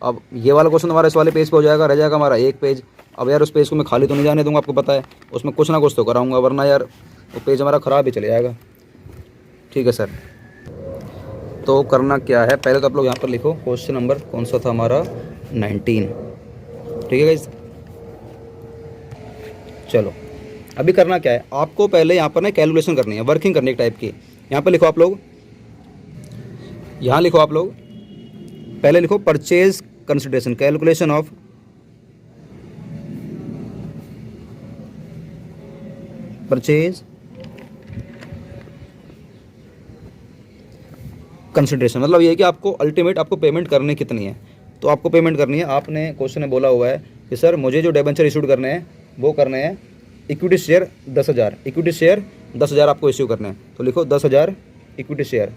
अब ये वाला क्वेश्चन हमारा इस वाले पेज पे हो जाएगा, रह जाएगा हमारा एक पेज। अब यार उस पेज को मैं खाली तो नहीं जाने दूंगा, आपको पता है, उसमें कुछ ना कुछ तो कराऊंगा, वरना यार वो पेज हमारा ख़राब ही चले जाएगा। ठीक है सर, तो करना क्या है, पहले तो आप लोग यहाँ पर लिखो क्वेश्चन नंबर कौन सा था हमारा, 19। ठीक है गाइस, चलो अभी करना क्या है, आपको पहले यहाँ पर ना कैलकुलेशन करनी है, वर्किंग करनी है टाइप की। यहाँ पर लिखो आप लोग, यहाँ लिखो आप लोग, पहले लिखो purchase consideration, calculation of purchase consideration, मतलब ये है कि आपको अल्टीमेट आपको पेमेंट करनी कितनी है। तो आपको पेमेंट करनी है, आपने क्वेश्चन में बोला हुआ है कि सर मुझे जो डिबेंचर इशूड करने हैं वो करने हैं इक्विटी शेयर 10,000, इक्विटी शेयर 10,000 आपको इश्यू करने हैं। तो लिखो 10,000 इक्विटी शेयर,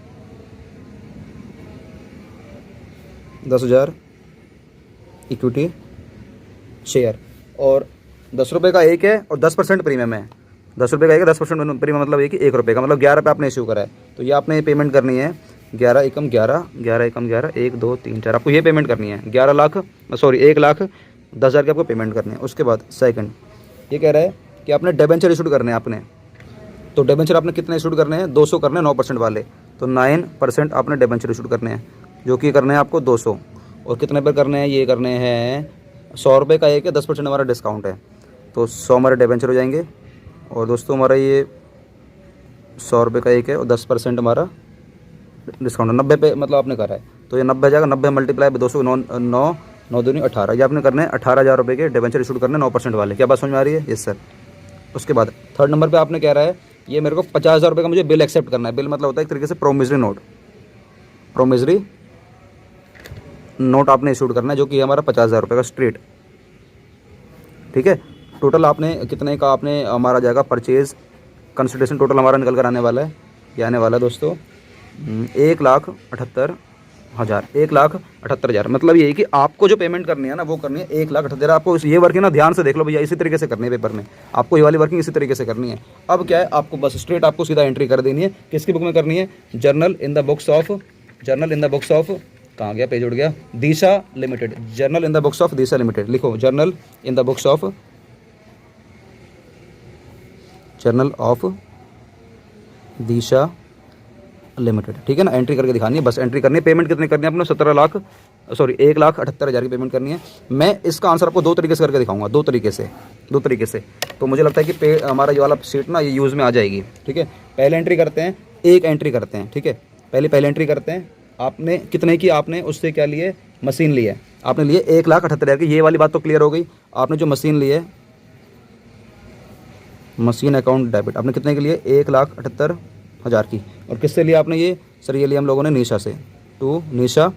10,000 इक्विटी शेयर, और 10 रुपये का एक है और 10% प्रीमियम है। 10 रुपये का एक है, 10% प्रीमियम, मतलब ये कि 1 रुपये का, मतलब 11 रुपये आपने इशू करा है। तो ये आपने पेमेंट करनी है 11 एकम 11, 11 एकम 11, 1 2 3 4, आपको ये पेमेंट करनी है 11 लाख, सॉरी 1,10,000 की आपको पेमेंट करनी है। उसके बाद सेकंड ये कह रहा है कि आपने डिबेंचर इशूड करने हैं आपने, तो डिबेंचर आपने कितने इशूड करने हैं, 200 करने हैं 9% वाले, तो 9% आपने डिबेंचर इशूड करने हैं, जो कि करने हैं आपको 200। और कितने पर करने हैं, ये करने हैं 100 रुपये का एक है, 10% हमारा डिस्काउंट है, तो 100 हमारे डिबेंचर हो जाएंगे। और दोस्तों हमारा ये 100 रुपये का एक है और 10% हमारा डिस्काउंट, 90 पे मतलब आपने करा है, तो ये 90 जाएगा, 90 मल्टीप्लाई 200, 9 दूनी 18, ये आपने करने हैं 18,000 रुपये के डिबेंचर इशूड करने 9% वाले। क्या बात समझ में आ रही है? Yes sir. उसके बाद थर्ड नंबर पे आपने कह रहा है ये मेरे को 50,000 रुपये का मुझे बिल एक्सेप्ट करना है। बिल मतलब होता है एक तरीके से प्रोमिसरी नोट, प्रोमिसरी नोट आपने इशूड करना है, जो कि हमारा 50,000 रुपये का स्ट्रेट। ठीक है, टोटल आपने कितने का आपने हमारा जाएगा परचेज कंसिडरेशन, टोटल हमारा निकल कर आने वाला है, ये आने वाला है दोस्तों 1,78,000, 1,78,000। मतलब ये है कि आपको जो पेमेंट करनी है ना वो करनी है 1,78,000। आपको ये वर्किंग ना ध्यान से देख लो भैया, इसी तरीके से करनी है पेपर में, आपको ये वाली वर्किंग इसी तरीके से करनी है। अब क्या है, आपको बस स्ट्रेट आपको सीधा एंट्री कर देनी है, किसकी बुक में करनी है, journal in the books of, journal in the books of, कहाँ गया पेज उड़ गया, Disha limited, journal in the books of Disha limited. लिखो journal in the books of, journal of Disha limited. ठीक है ना, एंट्री करके दिखानी है, बस एंट्री करनी है। पेमेंट कितनी करनी है अपने, 1,78,000 की पेमेंट करनी है। मैं इसका आंसर आपको दो तरीके से करके दिखाऊंगा, दो तरीके से। तो मुझे लगता है कि हमारा ये वाला सीट ना ये यूज़ में आ जाएगी। ठीक है, पहले एंट्री करते हैं, एक एंट्री करते हैं। ठीक है, पहले एंट्री करते हैं। आपने कितने की, आपने उससे क्या लिए, मशीन ली है, आपने लिए 1,78,000 की, ये वाली बात तो क्लियर हो गई। आपने जो मशीन ली है, मशीन अकाउंट डेबिट, आपने कितने के लिए, 1,78,000 की। और किससे लिया आपने ये, सर ये लिया हम लोगों ने निशा से, टू निशा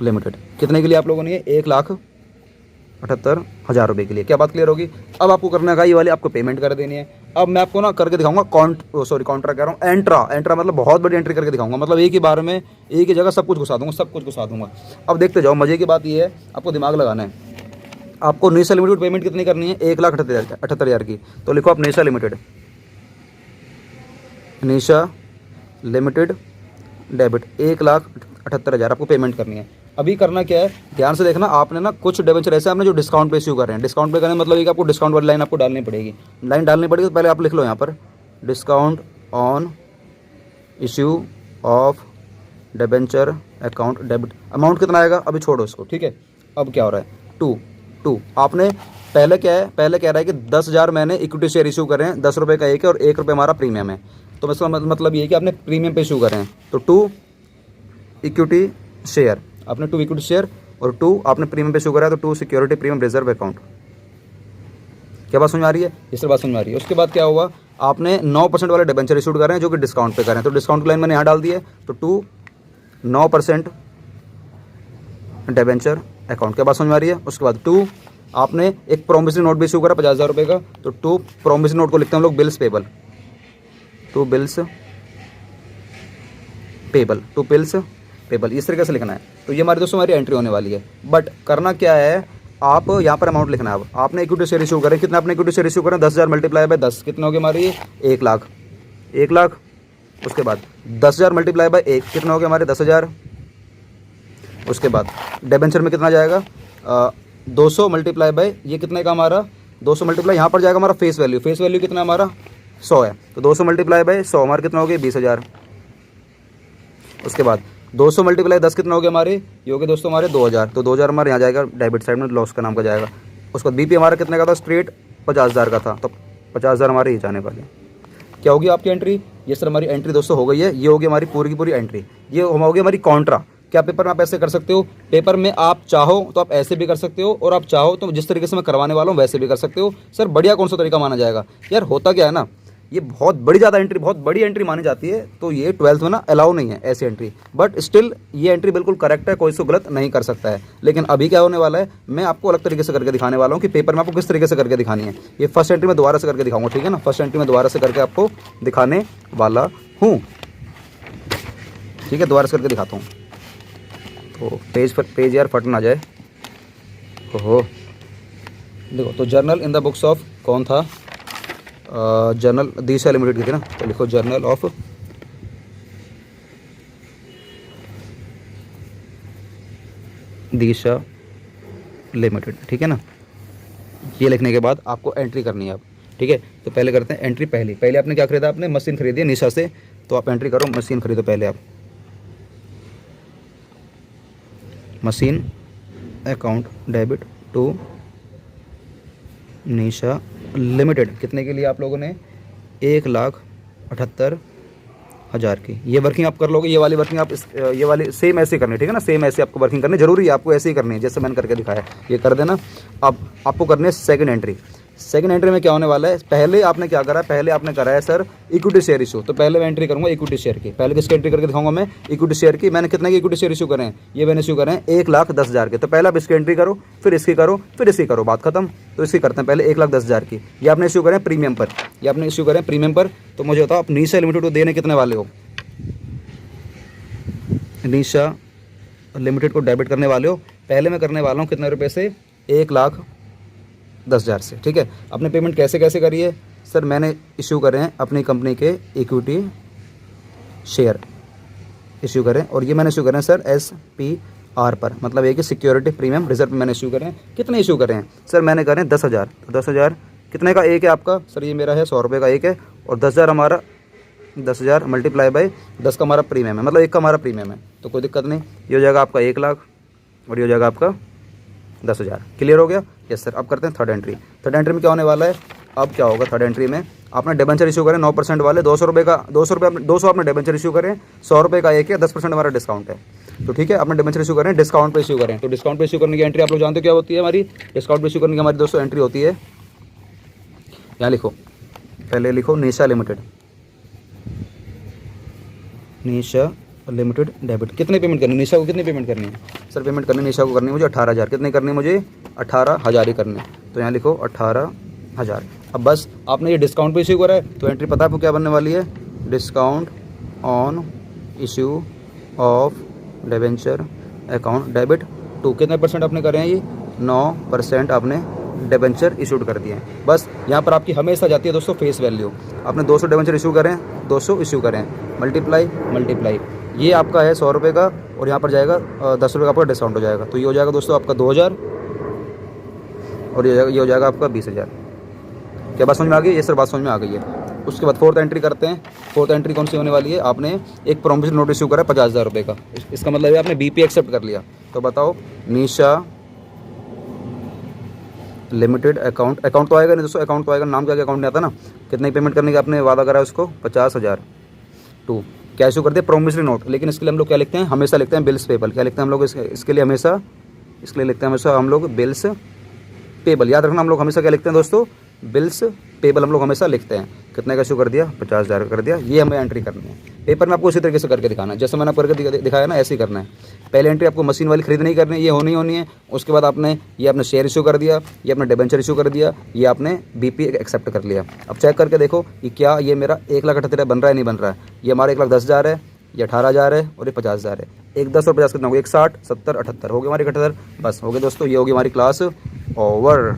लिमिटेड। कितने के लिए आप लोगों ने ये, 1,78,000 रुपये के लिए। क्या बात क्लियर होगी? अब आपको करना है ये वाली आपको पेमेंट कर देनी है। अब मैं आपको ना करके दिखाऊंगा कॉन्ट्रा कह रहा हूँ, एंट्रा मतलब बहुत बड़ी एंट्री करके दिखाऊंगा, मतलब एक ही बार में एक ही जगह सब कुछ घुसा दूंगा। अब देखते जाओ, मजे की बात ये है, आपको दिमाग लगाना है। आपको निशा लिमिटेड पेमेंट कितनी करनी है, 1,78,000 की। तो लिखो आप निशा लिमिटेड, निशा लिमिटेड डेबिट 1,78,000 आपको पेमेंट करनी है। अभी करना क्या है, ध्यान से देखना। आपने ना कुछ डिबेंचर ऐसे आपने जो डिस्काउंट पे इश्यू कर रहे हैं, डिस्काउंट पे करने मतलब ये कि आपको डिस्काउंट वाली लाइन आपको डालनी पड़ेगी, तो पहले आप लिख लो यहाँ पर, discount on issue of debenture account debit. Amount कितना आएगा अभी छोड़ो इसको। ठीक है, अब क्या हो रहा है, टू आपने पहले क्या है, पहले कह रहा है कि 10,000 मैंने इक्विटी शेयर इशू कर रहे हैं, 10 रुपये का एक है और 1 रुपये हमारा प्रीमियम है। तो इसका मतलब ये है कि आपने प्रीमियम पे इशू कर रहे हैं। तो 2 इक्विटी शेयर, आपने 2 इक्विटी शेयर और 2 आपने प्रीमियम पे इशू करा है, तो 2 सिक्योरिटी प्रीमियम रिजर्व अकाउंट। क्या बात समझ में आ रही है? इस तरह बात समझ में आ रही है। उसके बाद क्या हुआ, आपने 9% वाले डिबेंचर इशूड कर रहे हैं जो कि डिस्काउंट पे कर रहे हैं, तो डिस्काउंट लाइन मैंने यहाँ डाल दी है। तो 2 9% डिबेंचर अकाउंट। क्या बात समझ में आ रही है? उसके बाद 2 आपने एक प्रोमिसरी नोट भी इशू करा 50,000 रुपये का, तो 2 प्रोमिसरी नोट को लिखते हैं हम लोग bills payable, 2 bills payable, 2 bills payable, इस तरीके से लिखना है। तो ये हमारी दोस्तों हमारी एंट्री होने वाली है। बट करना क्या है, आप यहाँ पर अमाउंट लिखना है। अब आपने इक्विटी शेयर इशू करें, कितना आपने इक्विटी शेयर इशू करें, 10,000 मल्टीप्लाई बाय 10, कितना हो गया हमारी 1 लाख, 1 लाख। उसके बाद 10,000 मल्टीप्लाई बाय 1 कितना हो गया हमारे 10,000। उसके बाद डिबेंचर में कितना जाएगा 200 मल्टीप्लाई बाय ये कितने का हमारा 200 मल्टीप्लाई, यहाँ पर जाएगा हमारा फेस वैल्यू, फेस वैल्यू कितना हमारा 100 है, तो 200 मल्टीप्लाई बाय 100 हमारा कितना हो गया 20,000। उसके बाद 200 मल्टीप्लाई 10 कितना हो गया हमारे, ये हो गया दोस्तों हमारे 2,000, तो 2,000 हमारे यहाँ जाएगा डेबिट साइड में, लॉस का नाम का जाएगा। उसके बाद बीपी हमारा कितने का था, स्ट्रेट 50,000 का था, तो 50,000 हमारे ये जाने वाले। क्या होगी आपकी एंट्री, ये सर हमारी एंट्री दोस्तों हो गई है। ये होगी हमारी पूरी की पूरी एंट्री, ये होगी हमारी कॉन्ट्रा। क्या पेपर में आप ऐसे कर सकते हो, पेपर में आप चाहो तो आप ऐसे भी कर सकते हो, और आप चाहो तो जिस तरीके से मैं करवाने वाला हूँ वैसे भी कर सकते हो। सर बढ़िया कौन सा तरीका माना जाएगा, यार होता क्या है ना, ये बहुत बड़ी ज़्यादा एंट्री, बहुत बड़ी एंट्री मानी जाती है, तो ये 12th में ना अलाउ नहीं है ऐसी एंट्री। बट स्टिल ये एंट्री बिल्कुल करेक्ट है, कोई इसको गलत नहीं कर सकता है। लेकिन अभी क्या होने वाला है, मैं आपको अलग तरीके से करके दिखाने वाला हूँ कि पेपर में आपको किस तरीके से करके दिखानी है। ये फर्स्ट एंट्री में दोबारा से करके दिखाऊंगा, ठीक है ना, फर्स्ट एंट्री में दोबारा से करके आपको दिखाने वाला हूँ, ठीक है, दोबारा से करके दिखाता हूँ। तो पेज यार फट ना जाए, ओहो। देखो, तो journal in the books of कौन था, जर्नल दिशा लिमिटेड की थी ना, तो लिखो जर्नल ऑफ दिशा लिमिटेड, ठीक है ना। ये लिखने के बाद आपको एंट्री करनी है अब, ठीक है। तो पहले करते हैं एंट्री। पहले आपने क्या खरीदा, आपने मशीन खरीदी है निशा से, तो आप एंट्री करो, मशीन खरीदो पहले आप, machine account debit to Nisha limited, कितने के लिए आप लोगों ने 1,78,000 की। ये वर्किंग आप कर लोगे, ये वाली वर्किंग आप ये वाली सेम ऐसे करनी है, ठीक है ना, सेम ऐसे आपको वर्किंग करनी जरूरी है, आपको ऐसे ही करनी है जैसे मैंने करके दिखाया, ये कर देना। अब आपको करनी है सेकंड एंट्री। सेकंड एंट्री में क्या होने वाला है, पहले आपने क्या करा है, पहले आपने करा है सर इक्विटी शेयर इशू, तो पहले मैं एंट्री करूंगा इक्विटी शेयर की। पहले किसकी एंट्री करके दिखाऊंगा मैं, इक्विटी शेयर की। मैंने कितने की इक्विटी शेयर इशू करें, ये मैंने इशू करें 1,10,000 के, तो पहले आप इसकी एंट्री करो, फिर इसकी करो, फिर इसकी करो, बात खत्म। तो इसकी करते हैं पहले 1,10,000 की, ये आपने इशू करें प्रीमियम पर, ये आपने इशू करें प्रीमियम पर। तो मुझे बताओ आप निशा लिमिटेड को देने कितने वाले हो, निशा लिमिटेड को डेबिट करने वाले हो। पहले मैं करने वाला हूँ कितने रुपए से, 1,10,000 से, ठीक है। अपने पेमेंट कैसे कैसे करी है सर, मैंने इशू करे हैं अपनी कंपनी के इक्विटी शेयर इशू करें, और ये मैंने इशू करें सर SPR पर, मतलब ये कि सिक्योरिटी प्रीमियम रिजर्व में मैंने इशू करें। कितने इशू करें सर, मैंने करें 10,000, तो 10,000 कितने का एक है आपका सर, ये मेरा है 100 रुपये का एक है, और 10,000 हमारा 10,000 मल्टीप्लाई बाय 10 का हमारा प्रीमियम है, मतलब 1 का हमारा प्रीमियम है, तो कोई दिक्कत नहीं। ये हो जाएगा आपका 1 लाख और ये हो जाएगा आपका 10,000। क्लियर हो गया? Yes sir. अब करते हैं थर्ड एंट्री। थर्ड एंट्री में क्या होने वाला है, अब क्या होगा थर्ड एंट्री में, आपने डिबेंचर इशू करें 9% वाले, 200 रुपये का 200 आपने डिबेंचर इशू करें, 100 रुपये का एक है, 10% हमारा डिस्काउंट है, तो ठीक है। आपने डिबेंचर इशू करें, डिस्काउंट पे इशू करें, तो डिस्काउंट पे इशू करने की एंट्री आप लोग जानते हो क्या होती है हमारी, डिस्काउंट पे इशू करने की हमारी दोस्तों एंट्री होती है, यहाँ लिखो, पहले लिखो निशा लिमिटेड, निशा लिमिटेड डेबिट। कितने पेमेंट करनी है निशा को, कितनी पेमेंट करनी है सर, पेमेंट करनी निशा को करनी है मुझे 18,000। कितनी करनी है मुझे, 18,000 ही करनी है, तो यहाँ लिखो 18,000। अब बस आपने ये डिस्काउंट पे इशू करा है, तो एंट्री पता है आपको क्या बनने वाली है, discount on issue of debenture account debit to, कितने परसेंट आपने करे हैं, ये 9% आपने डिबेंचर इशूड कर दिए हैं। बस यहाँ पर आपकी हमेशा जाती है दोस्तों फेस वैल्यू, आपने 200 डिबेंचर इशू करें, 200 इशू करें, मल्टीप्लाई ये आपका है 100 रुपये का, और यहाँ पर जाएगा 10 रुपये का आपका डिस्काउंट हो जाएगा, तो ये हो जाएगा दोस्तों आपका 2,000, और ये हो जाएगा आपका 20,000। क्या बात समझ में आ गई? ये सर बात समझ में आ गई है। उसके बाद फोर्थ एंट्री करते हैं। फोर्थ एंट्री कौन सी होने वाली है, आपने एक प्रोमिसरी नोट इशू करा 50,000 रुपये का, इसका मतलब है आपने बीपी एक्सेप्ट कर लिया। तो बताओ निशा लिमिटेड अकाउंट तो आएगा नहीं दोस्तों, अकाउंट तो आएगा, नाम क्या अकाउंट नहीं आता ना, कितने की पेमेंट करने का आपने वादा करा है उसको? 50,000। 2 क्या इशू कर दिया? Promissory note. लेकिन इसके लिए हम लोग क्या लिखते हैं? हमेशा लिखते हैं बिल्स पेबल। क्या लिखते हैं हम लोग इसके लिए? हमेशा इसके लिए लिखते हैं हमेशा हम लोग बिल्स पेबल। याद रखना, हम लोग हमेशा क्या लिखते हैं दोस्तों? बिल्स पेबल हम लोग हमेशा लिखते हैं। कितने का इशू कर दिया? 50,000 कर दिया। ये हमें एंट्री करनी है पेपर में। आपको उसी तरीके से करके दिखाना है, जैसे मैंने आपको करके दिखाया ना, ऐसे ही करना है। पहले एंट्री आपको मशीन वाली खरीद नहीं करनी है, ये होनी है। उसके बाद आपने ये अपने शेयर इशू कर दिया, ये अपने डिबेंचर इशू कर दिया, ये आपने बीपी एक्सेप्ट कर लिया। अब चेक करके देखो कि क्या ये मेरा 1,78,000 बन रहा है नहीं बन रहा है। ये हमारा 1,10,000 है, ये 18,000 है और ये 50,000 है। 1 10 और 50 कितना हो गया? 1 60 70 78 हो गया हमारी 78। बस हो गया दोस्तों, ये होगी हमारी क्लास ओवर।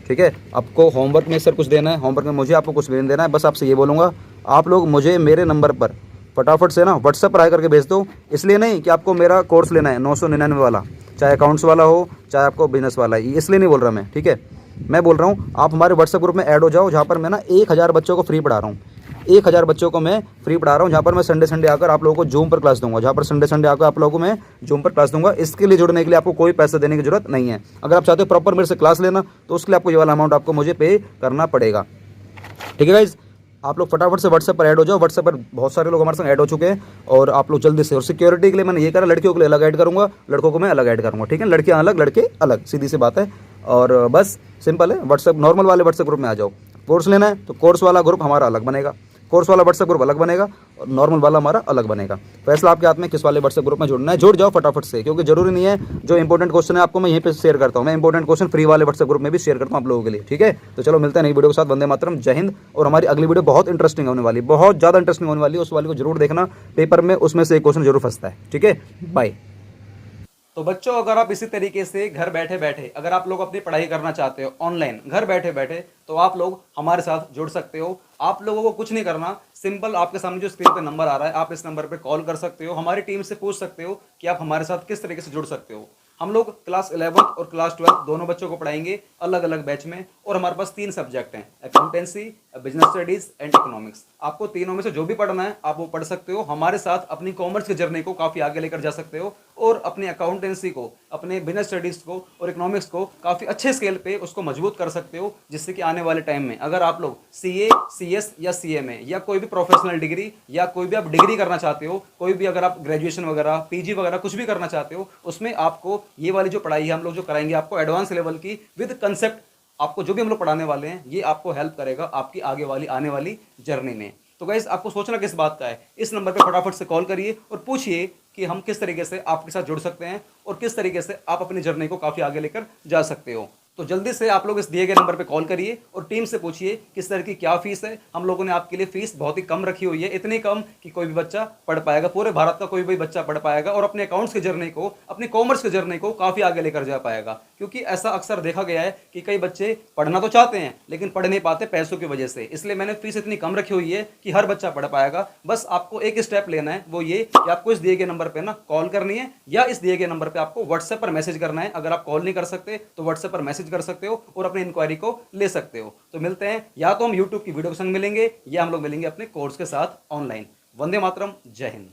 ठीक है, आपको होमवर्क में सर कुछ देना है? होमवर्क में मुझे आपको कुछ नहीं देना है। बस आपसे ये बोलूँगा, आप लोग मुझे मेरे नंबर पर फटाफट से ना व्हाट्सएप पर आए करके भेज दो। इसलिए नहीं कि आपको मेरा कोर्स लेना है 999 वाला, चाहे अकाउंट्स वाला हो चाहे आपको बिजनेस वाला है, इसलिए नहीं बोल रहा मैं। ठीक है, मैं बोल रहा हूँ आप हमारे व्हाट्सएप ग्रुप में ऐड हो जाओ, जहाँ पर मैं ना 1,000 बच्चों को फ्री पढ़ा रहा हूँ। 1,000 बच्चों को मैं फ्री पढ़ा रहा हूँ, जहाँ पर मैं संडे आकर आप लोगों को जूम पर क्लास दूंगा। जहाँ पर संडे आकर आप लोगों को मैं जूम पर क्लास दूंगा। इसके लिए जुड़ने के लिए आपको कोई पैसा देने की जरूरत नहीं है। अगर आप चाहते हो प्रॉपर मेरे से क्लास लेना, तो उसके लिए आपको ये वाला अमाउंट आपको मुझे पे करना पड़ेगा। ठीक है गाइज, आप लोग फटाफट से व्हाट्सएप पर ऐड हो जाओ। व्हाट्सएप पर बहुत सारे लोग हमारे संग ऐड हो चुके हैं और आप लोग जल्दी से। और सिक्योरिटी के लिए मैंने ये करा, लड़कियों के लिए अलग ऐड करूँगा, लड़कों को मैं अलग ऐड करूँगा। ठीक है, लड़कियाँ अलग लड़के अलग, सीधी सी बात है। और बस सिंपल है, व्हाट्सएप नॉर्मल वाले व्हाट्सएप ग्रुप में आ जाओ। कोर्स लेना है तो कोर्स वाला ग्रुप हमारा अलग बनेगा, कोर्स वाला व्हाट्सएप ग्रुप अलग बनेगा और नॉर्मल वाला हमारा अलग बनेगा। फैसला आपके हाथ में किस वाले व्हाट्सएप ग्रुप में जुड़ना है। जुड़ जाओ फटाफट से, क्योंकि जरूरी नहीं है जो इंपॉर्टेंट क्वेश्चन है आपको मैं यहीं पे शेयर करता हूँ, मैं इंपॉर्टेंट क्वेश्चन फ्री वाले व्हाट्सएप ग्रुप में भी शेयर करता हूँ आप लोगों के लिए। ठीक है, तो चलो मिलते हैं नई वीडियो के साथ। वंदे मातरम, जय हिंद। और हमारी अगली वीडियो बहुत इंटरेस्टिंग होने वाली, बहुत ज़्यादा इंटरेस्टिंग होने वाली है। उस वाली को जरूर देखना, पेपर में उसमें से एक क्वेश्चन जरूर फंसता है। ठीक है, बाय। तो बच्चों, अगर आप इसी तरीके से घर बैठे बैठे अगर आप लोग अपनी पढ़ाई करना चाहते हो ऑनलाइन, घर बैठे बैठे, तो आप लोग हमारे साथ जुड़ सकते हो। आप लोगों को कुछ नहीं करना, सिंपल आपके सामने जो स्क्रीन पे नंबर आ रहा है, आप इस नंबर पे कॉल कर सकते हो। हमारी टीम से पूछ सकते हो कि आप हमारे साथ किस तरीके से जुड़ सकते हो। हम लोग क्लास 11 और क्लास 12 दोनों बच्चों को पढ़ाएंगे अलग अलग बैच में। और हमारे पास 3 सब्जेक्ट हैं, accountancy, business studies and economics. आपको तीनों में से जो भी पढ़ना है आप वो पढ़ सकते हो। हमारे साथ अपनी कॉमर्स की जर्नी को काफ़ी आगे लेकर जा सकते हो और अपनी अकाउंटेंसी को, अपने बिजनेस स्टडीज को और इकोनॉमिक्स को काफ़ी अच्छे स्केल पे उसको मजबूत कर सकते हो, जिससे कि आने वाले टाइम में अगर आप लोग CA, CS या CA में या कोई भी प्रोफेशनल डिग्री या कोई भी आप डिग्री करना चाहते हो, कोई भी अगर आप ग्रेजुएशन वगैरह PG वगैरह कुछ भी करना चाहते हो, उसमें आपको ये वाली जो पढ़ाई है हम लोग जो कराएंगे आपको एडवांस लेवल की विद कंसेप्ट, आपको जो भी हम लोग पढ़ाने वाले हैं ये आपको हेल्प करेगा आपकी आगे वाली आने वाली जर्नी में। तो गाइस, आपको सोचना किस बात का है, इस नंबर पे फटाफट से कॉल करिए और पूछिए कि हम किस तरीके से आपके साथ जुड़ सकते हैं और किस तरीके से आप अपनी जर्नी को काफ़ी आगे लेकर जा सकते हो। तो जल्दी से आप लोग इस दिए गए नंबर पे कॉल करिए और टीम से पूछिए किस तरह की क्या फीस है। हम लोगों ने आपके लिए फीस बहुत ही कम रखी हुई है, इतनी कम कि कोई भी बच्चा पढ़ पाएगा, पूरे भारत का कोई भी बच्चा पढ़ पाएगा और अपने अकाउंट्स की जर्नी को, अपनी कॉमर्स की जर्नी को काफ़ी आगे लेकर जा पाएगा। क्योंकि ऐसा अक्सर देखा गया है कि कई बच्चे पढ़ना तो चाहते हैं लेकिन पढ़ नहीं पाते पैसों की वजह से। इसलिए मैंने फीस इतनी कम रखी हुई है कि हर बच्चा पढ़ पाएगा। बस आपको एक स्टेप लेना है, वो ये कि आपको इस दिए गए नंबर पर ना कॉल करनी है या इस दिए गए नंबर पर आपको व्हाट्सएप पर मैसेज करना है। अगर आप कॉल नहीं कर सकते तो व्हाट्सएप पर मैसेज कर सकते हो और अपनी इंक्वायरी को ले सकते हो। तो मिलते हैं, या तो हम यूट्यूब की वीडियो के संग मिलेंगे या हम लोग मिलेंगे अपने कोर्स के साथ ऑनलाइन। वंदे मातरम, जय हिंद।